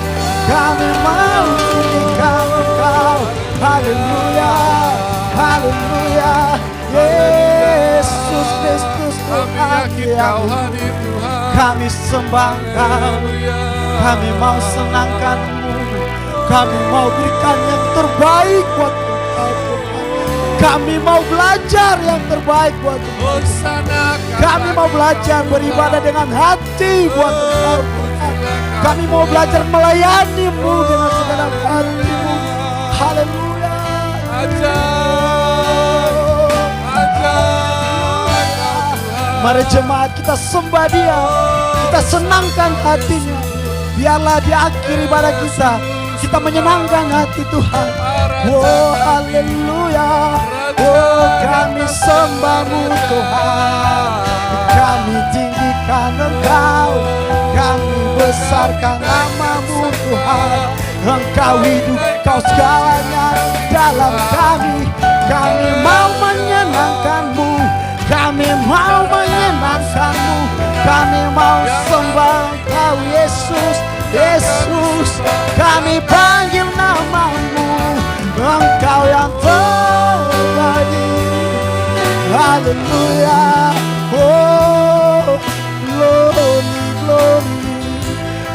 Kami mau meninggikan Engkau. Haleluya. Haleluya. Yesus Kristus Tuhan yang hadir Tuhan. kami sembah Engkau. Kami mau senangkan-Mu. Kami mau berikan yang terbaik buat Engkau Tuhan. Kami mau belajar yang terbaik buat Engkau. Kami mau belajar beribadah dengan hati buat Engkau Tuhan. Kami mau belajar melayani-Mu dengan segenap hati-Mu. Haleluya. Mari jemaat kita sembah Dia, kita senangkan hatinya. Biarlah di akhir ibadah kita menyenangkan hati Tuhan. Oh haleluya. Oh kami sembah-Mu Tuhan. Kami tinggikan Engkau. Kami besarkan nama-Mu Tuhan. Engkau hidup, Kau segalanya dalam kami. Kami mau menyenangkan-Mu. Kami mau menyenangkan-Mu. Kami mau sembah Engkau Yesus. Yesus, kami panggil nama-Mu. Engkau yang terbaik. Haleluya. Oh, glory, glory,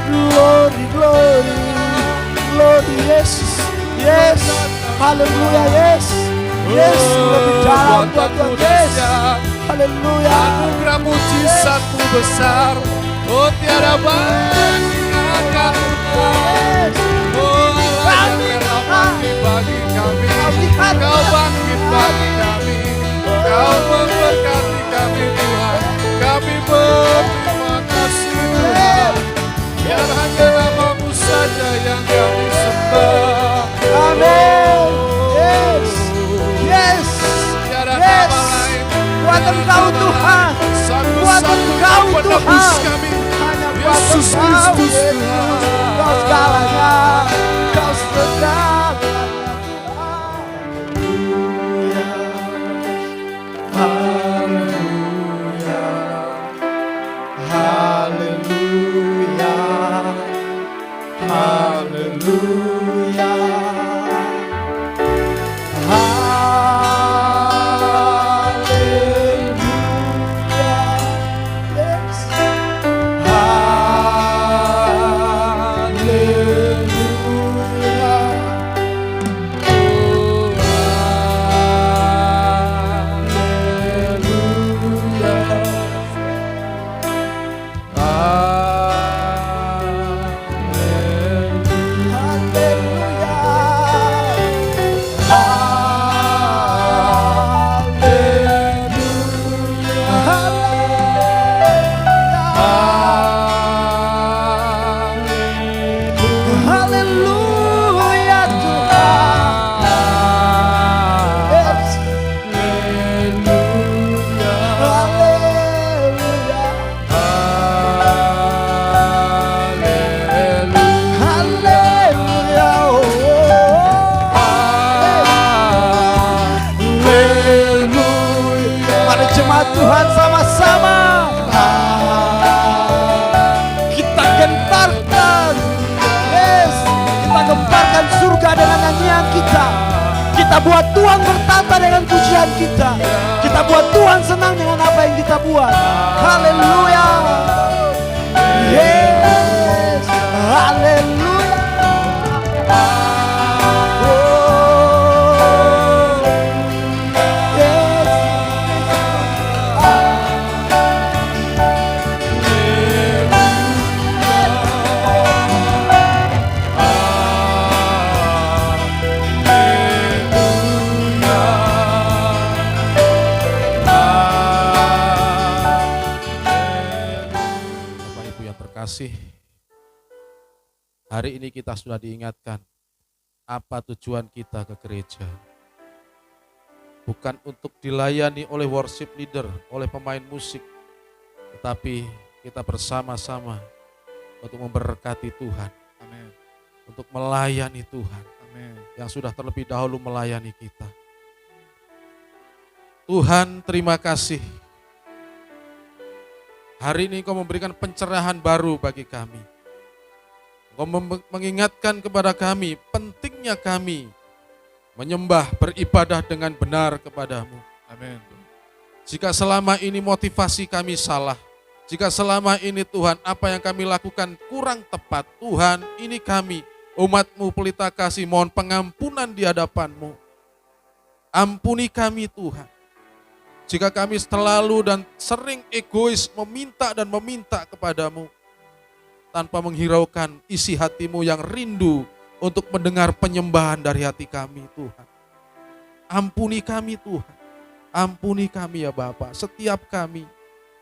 glory, glory, glory, Yesus, yes, haleluya, yes, yes, lebih dalam buat Tuhan, yes, haleluya. Anugerah mujizat-Mu besar, oh tiada bandingan. Oh kami bangkit bagi kami, Kau bangkit bagi kami, Kau memberkati kami Tuhan. Kami berterima kasih Tuhan. Biar hanya nama-Mu saja yang kami sembah. Amin. Yes, yes, Tiada yes. nama lain. Buat Engkau Tuhan, buat Engkau Tuhan, hanya buat Yesus Engkau, Kristus Yesus, Tuhan. Kau segalanya, Kau segalanya. Haleluya, haleluya, haleluya, haleluya, yes, haleluya. Tuhan sama-sama. Kita gentarkan, yes, kita gemparkan surga dengan nyanyian kita. Kita buat Tuhan bertata dengan pujian kita. Kita buat Tuhan senang dengan apa yang kita buat. Haleluya. Yes, haleluya. Oh, yes. Bapak Ibu yang terkasih, hari ini kita sudah diingatkan apa tujuan kita ke gereja. Bukan untuk dilayani oleh worship leader, oleh pemain musik, tetapi kita bersama-sama untuk memberkati Tuhan, Amin. untuk melayani Tuhan Amin. yang sudah terlebih dahulu melayani kita. Tuhan, terima kasih. Hari ini Engkau memberikan pencerahan baru bagi kami. Engkau mengingatkan kepada kami pentingnya kami menyembah, beribadah dengan benar kepadamu. Amin. Jika selama ini motivasi kami salah, jika selama ini Tuhan apa yang kami lakukan kurang tepat, Tuhan ini kami, umat-Mu pelita kasih, mohon pengampunan di hadapan-Mu. Ampuni kami Tuhan. Jika kami selalu dan sering egois meminta dan meminta kepadamu, tanpa menghiraukan isi hatimu yang rindu untuk mendengar penyembahan dari hati kami Tuhan. Ampuni kami Tuhan. Ampuni kami ya Bapa, setiap kami.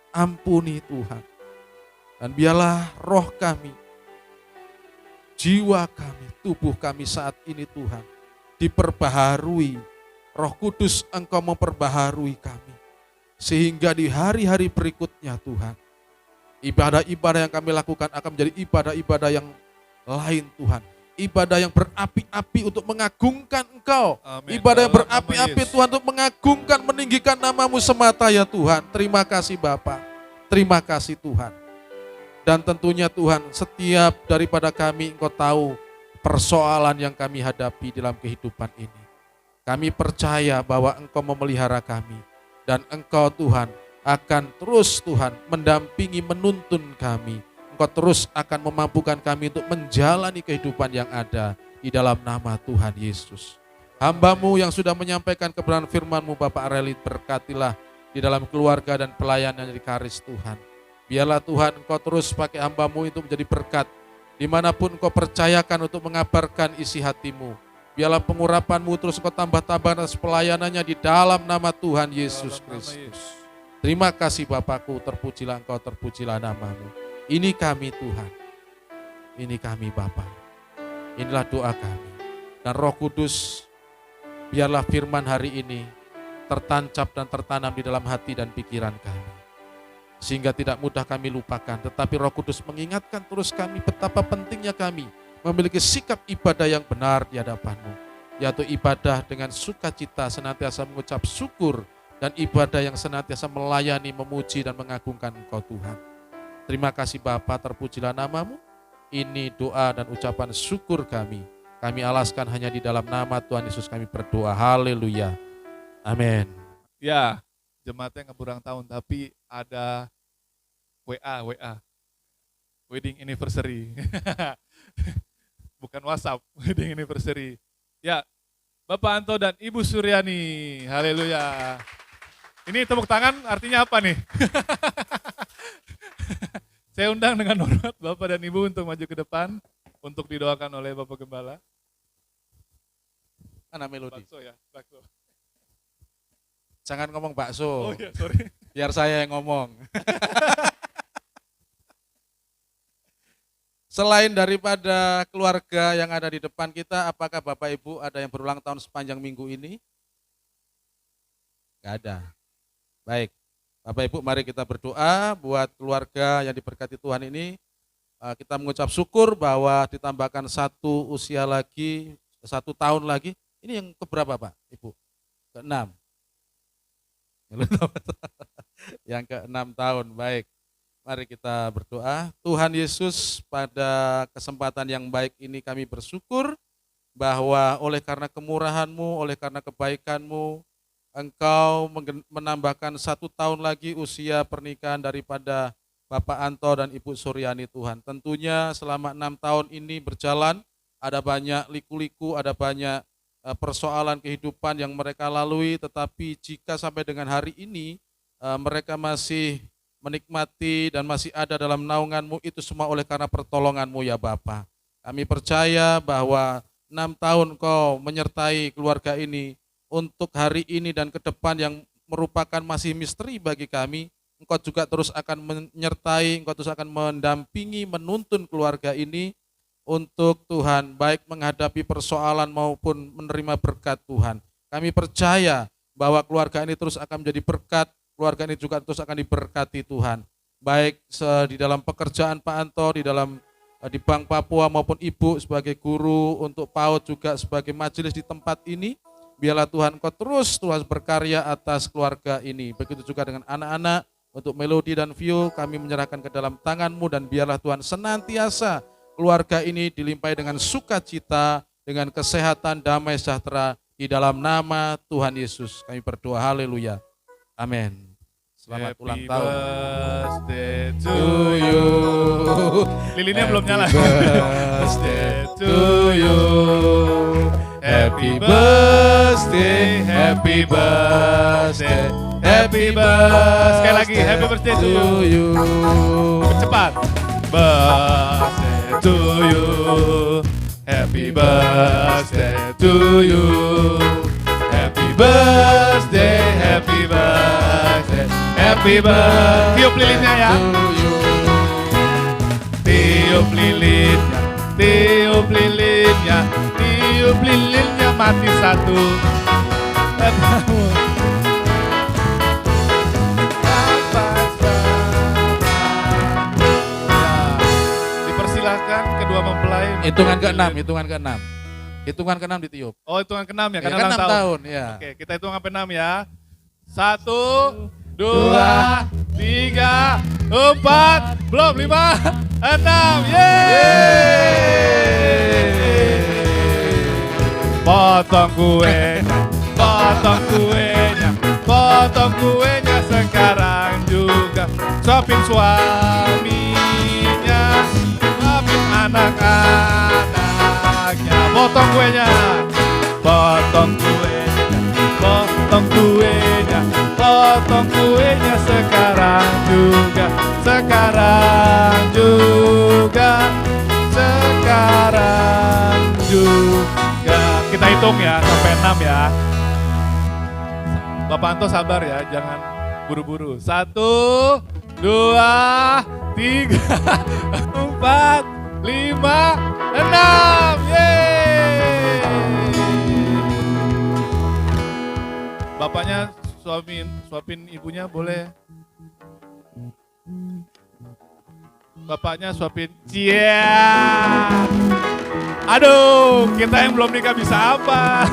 Ampuni Tuhan. Dan biarlah roh kami, jiwa kami, tubuh kami saat ini Tuhan, diperbaharui. Roh Kudus Engkau memperbaharui kami. Sehingga di hari-hari berikutnya Tuhan, ibadah-ibadah yang kami lakukan akan menjadi ibadah-ibadah yang lain Tuhan. Ibadah yang berapi-api untuk mengagungkan Engkau. Amin. Ibadah yang Dalam nama berapi-api Yesus. Tuhan untuk mengagungkan, meninggikan nama-Mu semata ya Tuhan. Terima kasih Bapa. Terima kasih Tuhan. Dan tentunya Tuhan, setiap daripada kami Engkau tahu persoalan yang kami hadapi dalam kehidupan ini. Kami percaya bahwa Engkau memelihara kami. Dan Engkau Tuhan akan terus Tuhan mendampingi, menuntun kami. Engkau terus akan memampukan kami untuk menjalani kehidupan yang ada di dalam nama Tuhan Yesus. Hamba-Mu yang sudah menyampaikan kebenaran firman-Mu Bapak Arelit, berkatilah di dalam keluarga dan pelayanan di Karis Tuhan. Biarlah Tuhan Engkau terus pakai hamba-Mu itu menjadi berkat. Dimanapun Engkau percayakan untuk mengabarkan isi hati-Mu. Biarlah pengurapan-Mu terus Engkau tambah-tambah atas pelayanannya di dalam nama Tuhan Yesus Kristus. Terima kasih Bapakku, terpujilah Engkau, terpujilah nama-Mu. Ini kami Tuhan, ini kami Bapa. Inilah doa kami. Dan Roh Kudus, biarlah firman hari ini tertancap dan tertanam di dalam hati dan pikiran kami. Sehingga tidak mudah kami lupakan, tetapi Roh Kudus mengingatkan terus kami betapa pentingnya kami memiliki sikap ibadah yang benar di hadapan-Mu, yaitu ibadah dengan sukacita, senantiasa mengucap syukur, dan ibadah yang senantiasa melayani, memuji, dan mengagungkan Engkau Tuhan. Terima kasih Bapa, terpujilah nama-Mu. Ini doa dan ucapan syukur kami. Kami alaskan hanya di dalam nama Tuhan Yesus kami berdoa. Haleluya. Amin. Ya, jemaatnya nggak berulang tahun, tapi ada WA. Wedding anniversary. Bukan WhatsApp, wedding anniversary. Ya, Bapak Anto dan Ibu Suryani. Haleluya. Ini tepuk tangan artinya apa nih? Saya undang dengan hormat Bapak dan Ibu untuk maju ke depan untuk didoakan oleh Bapak Gembala. Mana melodi? Bakso ya, bakso. Jangan ngomong bakso. Oh iya, sorry. Biar saya yang ngomong. Selain daripada keluarga yang ada di depan kita, apakah Bapak Ibu ada yang berulang tahun sepanjang minggu ini? Gak ada. Baik, Bapak Ibu mari kita berdoa buat keluarga yang diberkati Tuhan ini. Kita mengucap syukur bahwa ditambahkan satu usia lagi, 1 tahun lagi. Ini yang keberapa Pak Ibu? Ke-6. Yang ke-6 tahun, baik. Mari kita berdoa. Tuhan Yesus, pada kesempatan yang baik ini kami bersyukur bahwa oleh karena kemurahan-Mu, oleh karena kebaikan-Mu, Engkau menambahkan 1 tahun lagi usia pernikahan daripada Bapak Anto dan Ibu Suryani Tuhan. Tentunya selama 6 tahun ini berjalan, ada banyak liku-liku, ada banyak persoalan kehidupan yang mereka lalui, tetapi jika sampai dengan hari ini mereka masih menikmati dan masih ada dalam naungan-Mu, itu semua oleh karena pertolongan-Mu ya Bapa. Kami percaya bahwa 6 tahun Kau menyertai keluarga ini untuk hari ini dan ke depan yang merupakan masih misteri bagi kami. Engkau juga terus akan menyertai, Engkau terus akan mendampingi, menuntun keluarga ini untuk Tuhan, baik menghadapi persoalan maupun menerima berkat Tuhan. Kami percaya bahwa keluarga ini terus akan menjadi berkat, keluarga ini juga terus akan diberkati Tuhan. Baik di dalam pekerjaan Pak Anto, di Bank Papua maupun Ibu sebagai guru, untuk PAUD juga sebagai majelis di tempat ini. Biarlah Tuhan Engkau terus berkarya atas keluarga ini. Begitu juga dengan anak-anak, untuk Melody dan View kami menyerahkan ke dalam tangan-Mu, dan biarlah Tuhan senantiasa keluarga ini dilimpahi dengan sukacita, dengan kesehatan, damai sejahtera di dalam nama Tuhan Yesus. Kami berdoa, haleluya. Amin. Selamat ulang tahun. Birthday to you. Lilinnya belum nyala. Birthday to you. Happy birthday, happy birthday, happy birthday. Sekali lagi, happy birthday to you. Cepat. Birthday to you. Happy birthday to you. Happy birthday, happy birthday, happy birthday. Tiup lilinnya ya. Tiup lilinnya, tiup lilinnya, tiup lilinnya, mati satu. Dipersilahkan kedua mempelai. Hitungan ke-6, hitungan ke-6. Hitungan ke-6 ditiup. Oh, hitungan ke-6 ya, Ya, karena kan 6 6 tahun. tahun, ya. Oke, kita hitung sampai 6 ya. 1, 2, 3, 4, belum 5, 6. Yeay! Potong kuenya, potong kuenya, potong kuenya sekarang juga. Suapin suaminya, suapin anak-anaknya. Potong kuenya, potong kuenya, potong kuenya, potong kuenya sekarang juga, sekarang juga, sekarang juga. Kita hitung ya sampai 6 ya. Bapak Anto sabar ya, jangan buru-buru. 1, 2, 3, 4, 5, 6. Yeay! Bapaknya suapin ibunya boleh. Bapaknya suapin. Aduh, kita yang belum nikah bisa apa?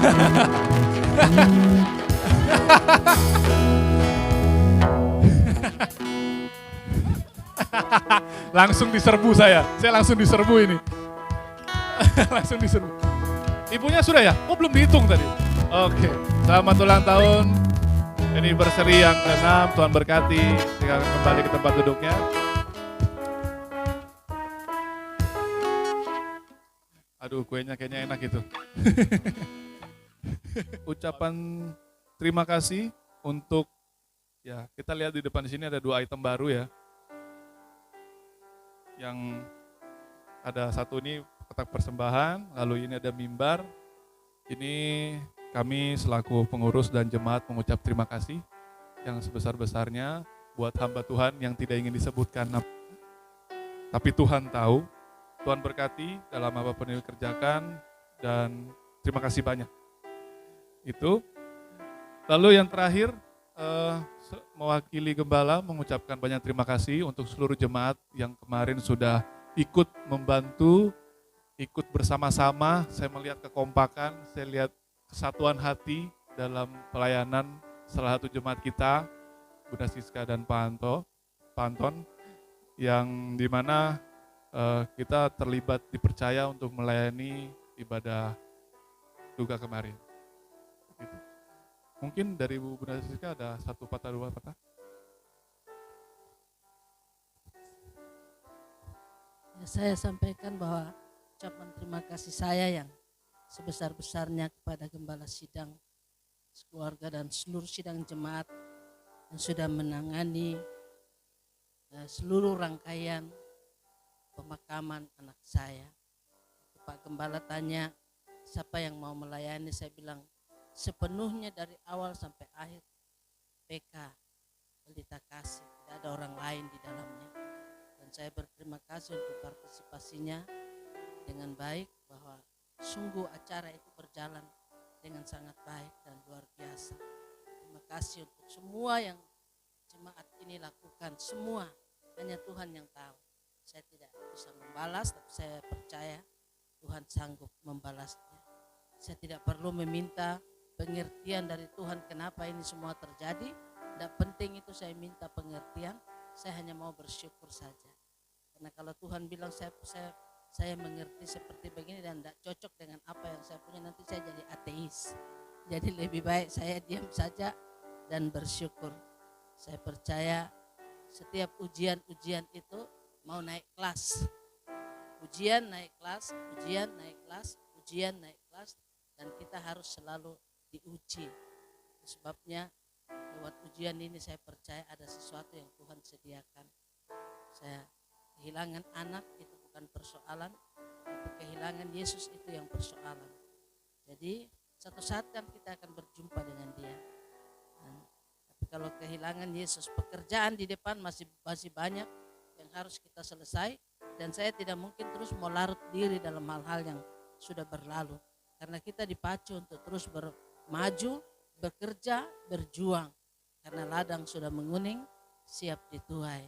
Langsung diserbu saya langsung diserbu ini. Langsung diserbu. Ibunya sudah ya? Oh, belum dihitung tadi. Oke, selamat ulang tahun. Anniversary yang ke-6, Tuhan berkati. Silakan kembali ke tempat duduknya. Aduh, kuenya kayaknya enak gitu. Ucapan terima kasih untuk, ya kita lihat di depan sini ada 2 item baru ya. Yang ada satu ini kotak persembahan, lalu ini ada mimbar. Ini kami selaku pengurus dan jemaat mengucap terima kasih yang sebesar-besarnya buat hamba Tuhan yang tidak ingin disebutkan. Tapi Tuhan tahu. Tuhan berkati dalam apapun yang dikerjakan, dan terima kasih banyak. Itu. Lalu yang terakhir, mewakili Gembala mengucapkan banyak terima kasih untuk seluruh jemaat yang kemarin sudah ikut membantu, ikut bersama-sama. Saya melihat kekompakan, saya lihat kesatuan hati dalam pelayanan salah satu jemaat kita. Bunda Siska dan Pak Anton, yang dimana kita terlibat dipercaya untuk melayani ibadah duka kemarin. Gitu. Mungkin dari Bunda Siska ada satu patah dua patah. Ya, saya sampaikan bahwa ucapan terima kasih saya yang sebesar-besarnya kepada Gembala Sidang keluarga dan seluruh sidang jemaat yang sudah menangani seluruh rangkaian pemakaman anak saya. Pak Gembala tanya siapa yang mau melayani, saya bilang sepenuhnya dari awal sampai akhir PK Pelita Kasih, tidak ada orang lain di dalamnya. Dan saya berterima kasih untuk partisipasinya dengan baik, bahwa sungguh acara itu berjalan dengan sangat baik dan luar biasa. Terima kasih untuk semua yang jemaat ini lakukan, semua hanya Tuhan yang tahu. Saya tidak bisa membalas, tapi saya percaya Tuhan sanggup membalasnya. Saya tidak perlu meminta pengertian dari Tuhan kenapa ini semua terjadi. Tidak penting itu saya minta pengertian, saya hanya mau bersyukur saja. Karena kalau Tuhan bilang saya mengerti seperti begini dan tidak cocok dengan apa yang saya punya, nanti saya jadi ateis. Jadi lebih baik saya diam saja dan bersyukur. Saya percaya setiap ujian-ujian itu mau naik kelas. Ujian naik kelas, ujian naik kelas, ujian naik kelas, dan kita harus selalu diuji. Sebabnya lewat ujian ini saya percaya ada sesuatu yang Tuhan sediakan. Saya kehilangan anak itu bukan persoalan, tapi kehilangan Yesus itu yang persoalan. Jadi satu saat kan kita akan berjumpa dengan Dia. Tapi kalau kehilangan Yesus, pekerjaan di depan masih banyak yang harus kita selesai. Dan saya tidak mungkin terus mau larut diri dalam hal-hal yang sudah berlalu. Karena kita dipacu untuk terus bermaju, bekerja, berjuang. Karena ladang sudah menguning, siap dituai.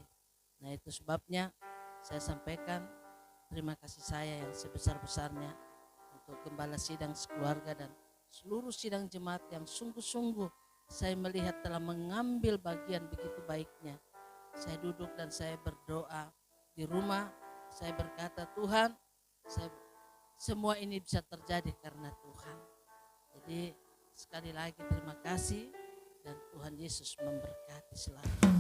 Nah itu sebabnya saya sampaikan terima kasih saya yang sebesar-besarnya untuk Gembala Sidang sekeluarga dan seluruh sidang jemaat yang sungguh-sungguh saya melihat telah mengambil bagian begitu baiknya. Saya duduk dan saya berdoa di rumah. Saya berkata, Tuhan, semua ini bisa terjadi karena Tuhan. Jadi sekali lagi terima kasih dan Tuhan Yesus memberkati selalu.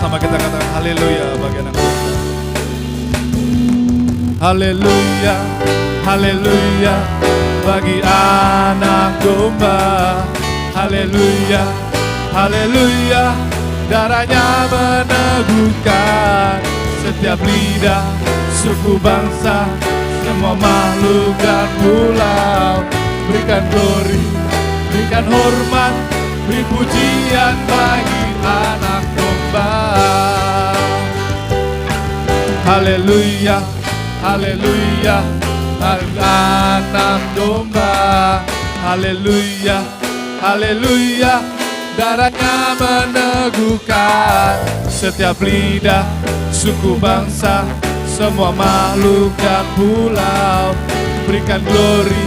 Sama kita katakan haleluya bagi anak domba. Haleluya, haleluya bagi anak domba. Haleluya, haleluya, darahnya meneguhkan setiap lidah, suku bangsa, semua makhluk dan pulau. Berikan glory, berikan hormat, beri pujian bagi anak domba. Haleluya, haleluya, anak domba. Haleluya, haleluya, darahnya meneguhkan setiap lidah, suku bangsa, semua makhluk dan pulau. Berikan glory,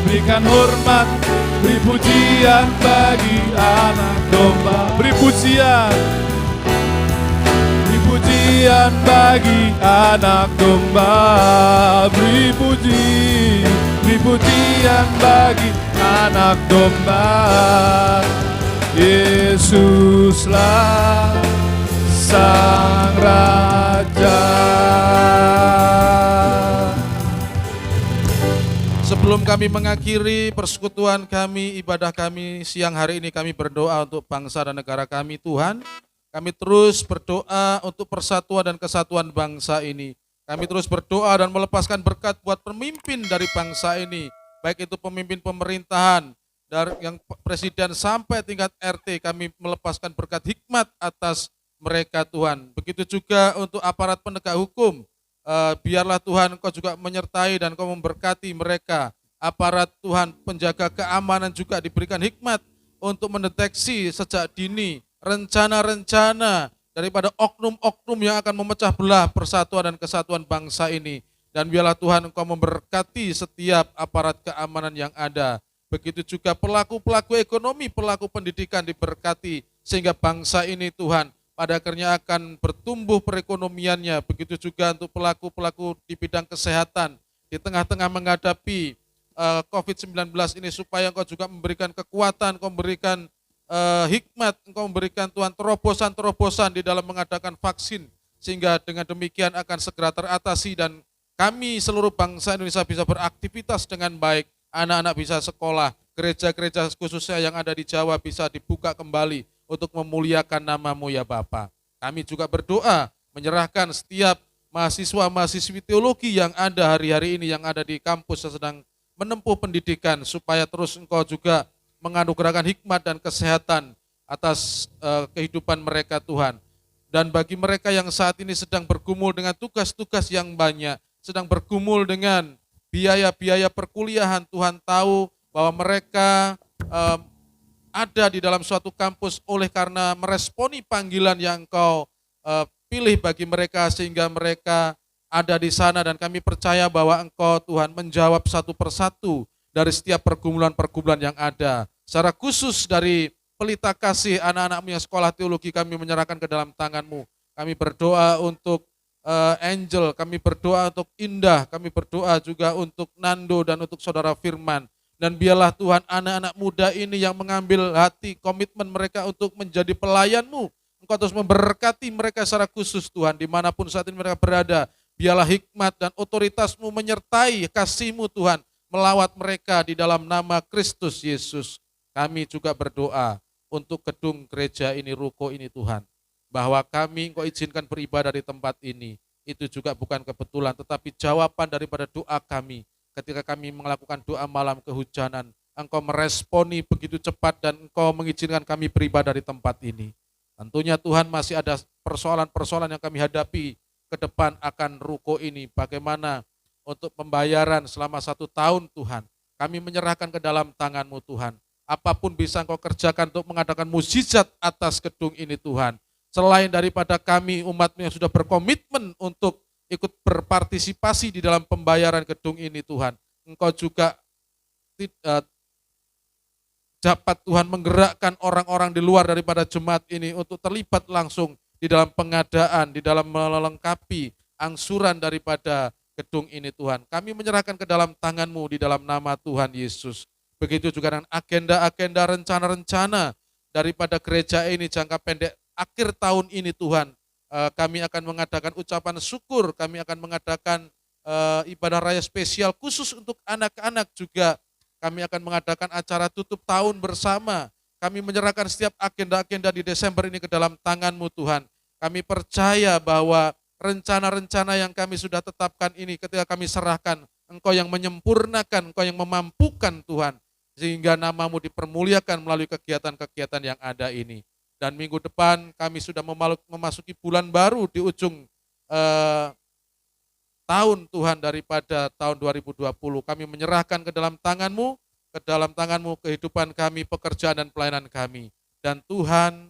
berikan hormat, beri pujian bagi anak domba. Beri pujian, beri pujian bagi anak domba. Beri pujian bagi anak domba. Yesuslah Sang Raja. Sebelum kami mengakhiri persekutuan kami, ibadah kami siang hari ini, kami berdoa untuk bangsa dan negara kami. Tuhan, kami terus berdoa untuk persatuan dan kesatuan bangsa ini. Kami terus berdoa dan melepaskan berkat buat pemimpin dari bangsa ini, baik itu pemimpin pemerintahan, dari yang presiden sampai tingkat RT, kami melepaskan berkat hikmat atas mereka Tuhan. Begitu juga untuk aparat penegak hukum, biarlah Tuhan Engkau juga menyertai dan Engkau memberkati mereka, aparat Tuhan penjaga keamanan juga diberikan hikmat untuk mendeteksi sejak dini rencana-rencana daripada oknum-oknum yang akan memecah belah persatuan dan kesatuan bangsa ini. Dan biarlah Tuhan Engkau memberkati setiap aparat keamanan yang ada. Begitu juga pelaku-pelaku ekonomi, pelaku pendidikan diberkati, sehingga bangsa ini Tuhan pada akhirnya akan bertumbuh perekonomiannya. Begitu juga untuk pelaku-pelaku di bidang kesehatan, di tengah-tengah menghadapi COVID-19 ini, supaya Engkau juga memberikan kekuatan, Engkau memberikan hikmat, Engkau memberikan Tuhan terobosan-terobosan di dalam mengadakan vaksin, sehingga dengan demikian akan segera teratasi dan kami seluruh bangsa Indonesia bisa beraktivitas dengan baik, anak-anak bisa sekolah, gereja-gereja khususnya yang ada di Jawa bisa dibuka kembali untuk memuliakan nama-Mu ya Bapa. Kami juga berdoa menyerahkan setiap mahasiswa-mahasiswi teologi yang ada hari-hari ini, yang ada di kampus yang sedang menempuh pendidikan, supaya terus Engkau juga menganugerahkan hikmat dan kesehatan atas kehidupan mereka Tuhan. Dan bagi mereka yang saat ini sedang bergumul dengan tugas-tugas yang banyak, sedang bergumul dengan biaya-biaya perkuliahan, Tuhan tahu bahwa mereka ada di dalam suatu kampus oleh karena meresponi panggilan yang Engkau pilih bagi mereka, sehingga mereka ada di sana. Dan kami percaya bahwa Engkau Tuhan menjawab satu persatu dari setiap pergumulan-pergumulan yang ada. Secara khusus dari pelita kasih anak-anak-Mu yang sekolah teologi, kami menyerahkan ke dalam tangan-Mu. Kami berdoa untuk Angel, kami berdoa untuk Indah, kami berdoa juga untuk Nando dan untuk saudara Firman. Dan biarlah Tuhan anak-anak muda ini yang mengambil hati komitmen mereka untuk menjadi pelayan-Mu, Engkau terus memberkati mereka secara khusus Tuhan, dimanapun saat ini mereka berada. Biarlah hikmat dan otoritas-Mu menyertai kasih-Mu Tuhan, melawat mereka di dalam nama Kristus Yesus. Kami juga berdoa untuk gedung gereja ini, ruko ini Tuhan, bahwa kami Engkau izinkan beribadah di tempat ini. Itu juga bukan kebetulan, tetapi jawaban daripada doa kami. Ketika kami melakukan doa malam kehujanan, Engkau meresponi begitu cepat dan Engkau mengizinkan kami beribadah di tempat ini. Tentunya Tuhan masih ada persoalan-persoalan yang kami hadapi ke depan akan ruko ini. Bagaimana untuk pembayaran selama 1 tahun Tuhan. Kami menyerahkan ke dalam tangan-Mu Tuhan. Apapun bisa Engkau kerjakan untuk mengadakan mukjizat atas gedung ini Tuhan. Selain daripada kami umat-Mu yang sudah berkomitmen untuk ikut berpartisipasi di dalam pembayaran gedung ini Tuhan, Engkau juga dapat Tuhan menggerakkan orang-orang di luar daripada jemaat ini untuk terlibat langsung di dalam pengadaan, di dalam melengkapi angsuran daripada gedung ini Tuhan. Kami menyerahkan ke dalam tangan-Mu di dalam nama Tuhan Yesus. Begitu juga dengan agenda-agenda, rencana-rencana daripada gereja ini jangka pendek akhir tahun ini Tuhan. Kami akan mengadakan ucapan syukur, kami akan mengadakan ibadah raya spesial khusus untuk anak-anak juga. Kami akan mengadakan acara tutup tahun bersama. Kami menyerahkan setiap agenda-agenda di Desember ini ke dalam tangan-Mu Tuhan. Kami percaya bahwa rencana-rencana yang kami sudah tetapkan ini ketika kami serahkan, Engkau yang menyempurnakan, Engkau yang memampukan Tuhan. Sehingga nama-Mu dipermuliakan melalui kegiatan-kegiatan yang ada ini. Dan minggu depan kami sudah memasuki bulan baru di ujung tahun Tuhan daripada tahun 2020. Kami menyerahkan ke dalam tangan-Mu kehidupan kami, pekerjaan dan pelayanan kami. Dan Tuhan,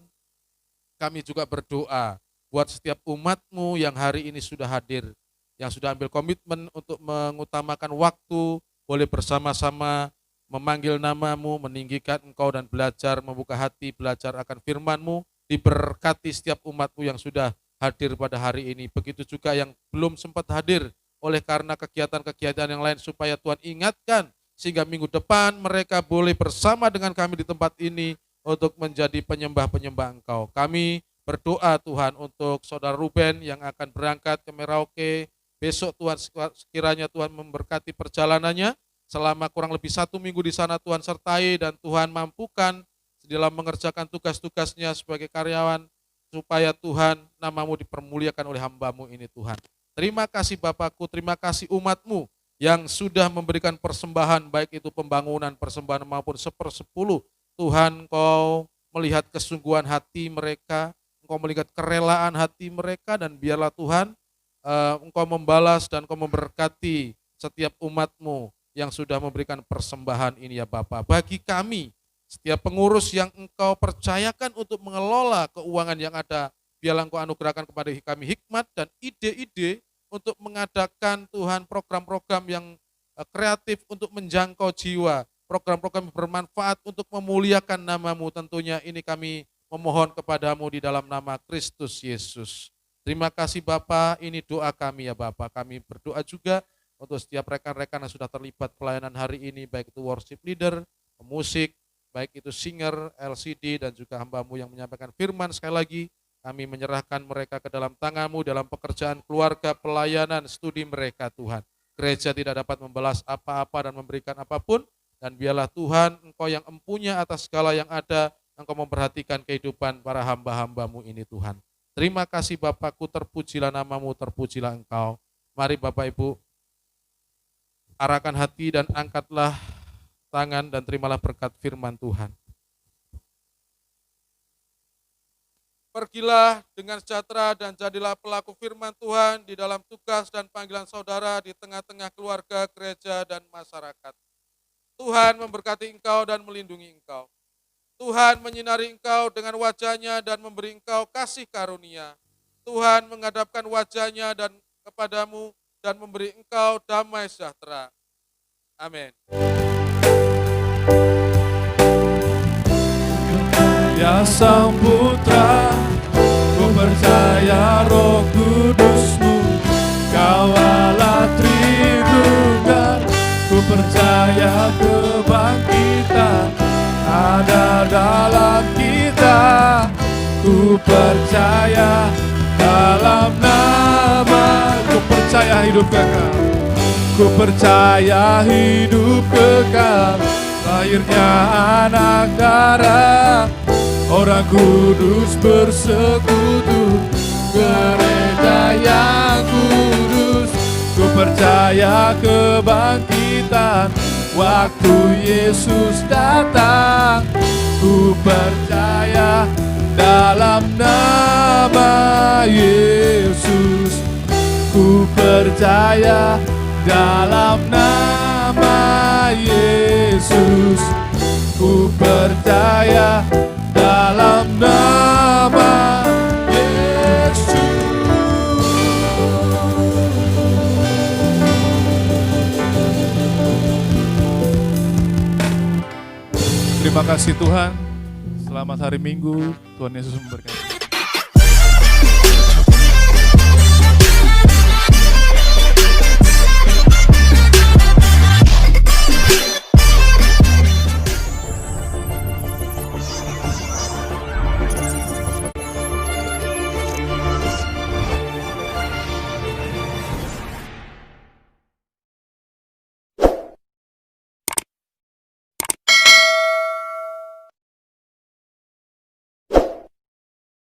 kami juga berdoa buat setiap umat-Mu yang hari ini sudah hadir, yang sudah ambil komitmen untuk mengutamakan waktu, boleh bersama-sama memanggil nama-Mu, meninggikan Engkau dan belajar, membuka hati, belajar akan firman-Mu. Diberkati setiap umat-Mu yang sudah hadir pada hari ini. Begitu juga yang belum sempat hadir oleh karena kegiatan-kegiatan yang lain, supaya Tuhan ingatkan, sehingga minggu depan mereka boleh bersama dengan kami di tempat ini untuk menjadi penyembah-penyembah Engkau. Kami berdoa Tuhan untuk saudara Ruben yang akan berangkat ke Merauke besok Tuhan, sekiranya Tuhan memberkati perjalanannya. Selama kurang lebih 1 minggu di sana Tuhan sertai dan Tuhan mampukan dalam mengerjakan tugas-tugasnya sebagai karyawan, supaya Tuhan nama-Mu dipermuliakan oleh hamba-Mu ini Tuhan. Terima kasih Bapakku, terima kasih umat-Mu yang sudah memberikan persembahan, baik itu pembangunan, persembahan maupun 1/10. Tuhan, Engkau melihat kesungguhan hati mereka, Engkau melihat kerelaan hati mereka, dan biarlah Tuhan Engkau membalas dan Engkau memberkati setiap umat-Mu yang sudah memberikan persembahan ini ya Bapa. Bagi kami, setiap pengurus yang Engkau percayakan untuk mengelola keuangan yang ada, biarlah Engkau anugerahkan kepada kami hikmat dan ide-ide untuk mengadakan Tuhan program-program yang kreatif untuk menjangkau jiwa, program-program yang bermanfaat untuk memuliakan nama-Mu. Tentunya ini kami memohon kepadamu di dalam nama Kristus Yesus. Terima kasih Bapa, ini doa kami ya Bapa. Kami berdoa juga untuk setiap rekan-rekan yang sudah terlibat pelayanan hari ini, baik itu worship leader, pemusik, baik itu singer, LCD, dan juga hamba-Mu yang menyampaikan firman. Sekali lagi, kami menyerahkan mereka ke dalam tangan-Mu dalam pekerjaan keluarga, pelayanan, studi mereka Tuhan. Gereja tidak dapat membalas apa-apa dan memberikan apapun, dan biarlah Tuhan, Engkau yang empunya atas segala yang ada, Engkau memperhatikan kehidupan para hamba-hamba-Mu ini Tuhan. Terima kasih Bapakku, terpujilah nama-Mu, terpujilah Engkau. Mari Bapak Ibu, arahkan hati dan angkatlah tangan dan terimalah berkat firman Tuhan. Pergilah dengan sejahtera dan jadilah pelaku firman Tuhan di dalam tugas dan panggilan saudara di tengah-tengah keluarga, gereja, dan masyarakat. Tuhan memberkati engkau dan melindungi engkau. Tuhan menyinari engkau dengan wajahnya dan memberi engkau kasih karunia. Tuhan menghadapkan wajahnya dan kepadamu dan memberi engkau damai sejahtera. Amin. Ya Sang Putra, ku percaya Roh Kudus-Mu, Kau Allah Tritunggal. Ku percaya kebangkitan ada dalam kita. Ku percaya dalam nama, ku percaya hidup kekal. Ku percaya hidup kekal, lahirnya anak darah, orang kudus bersekutu, gereja yang kudus. Ku percaya kebangkitan waktu Yesus datang. Ku percaya dalam nama Yesus. Ku percaya dalam nama Yesus. Ku percaya dalam nama Yesus. Terima kasih Tuhan. Selamat hari Minggu. Tuhan Yesus memberkati.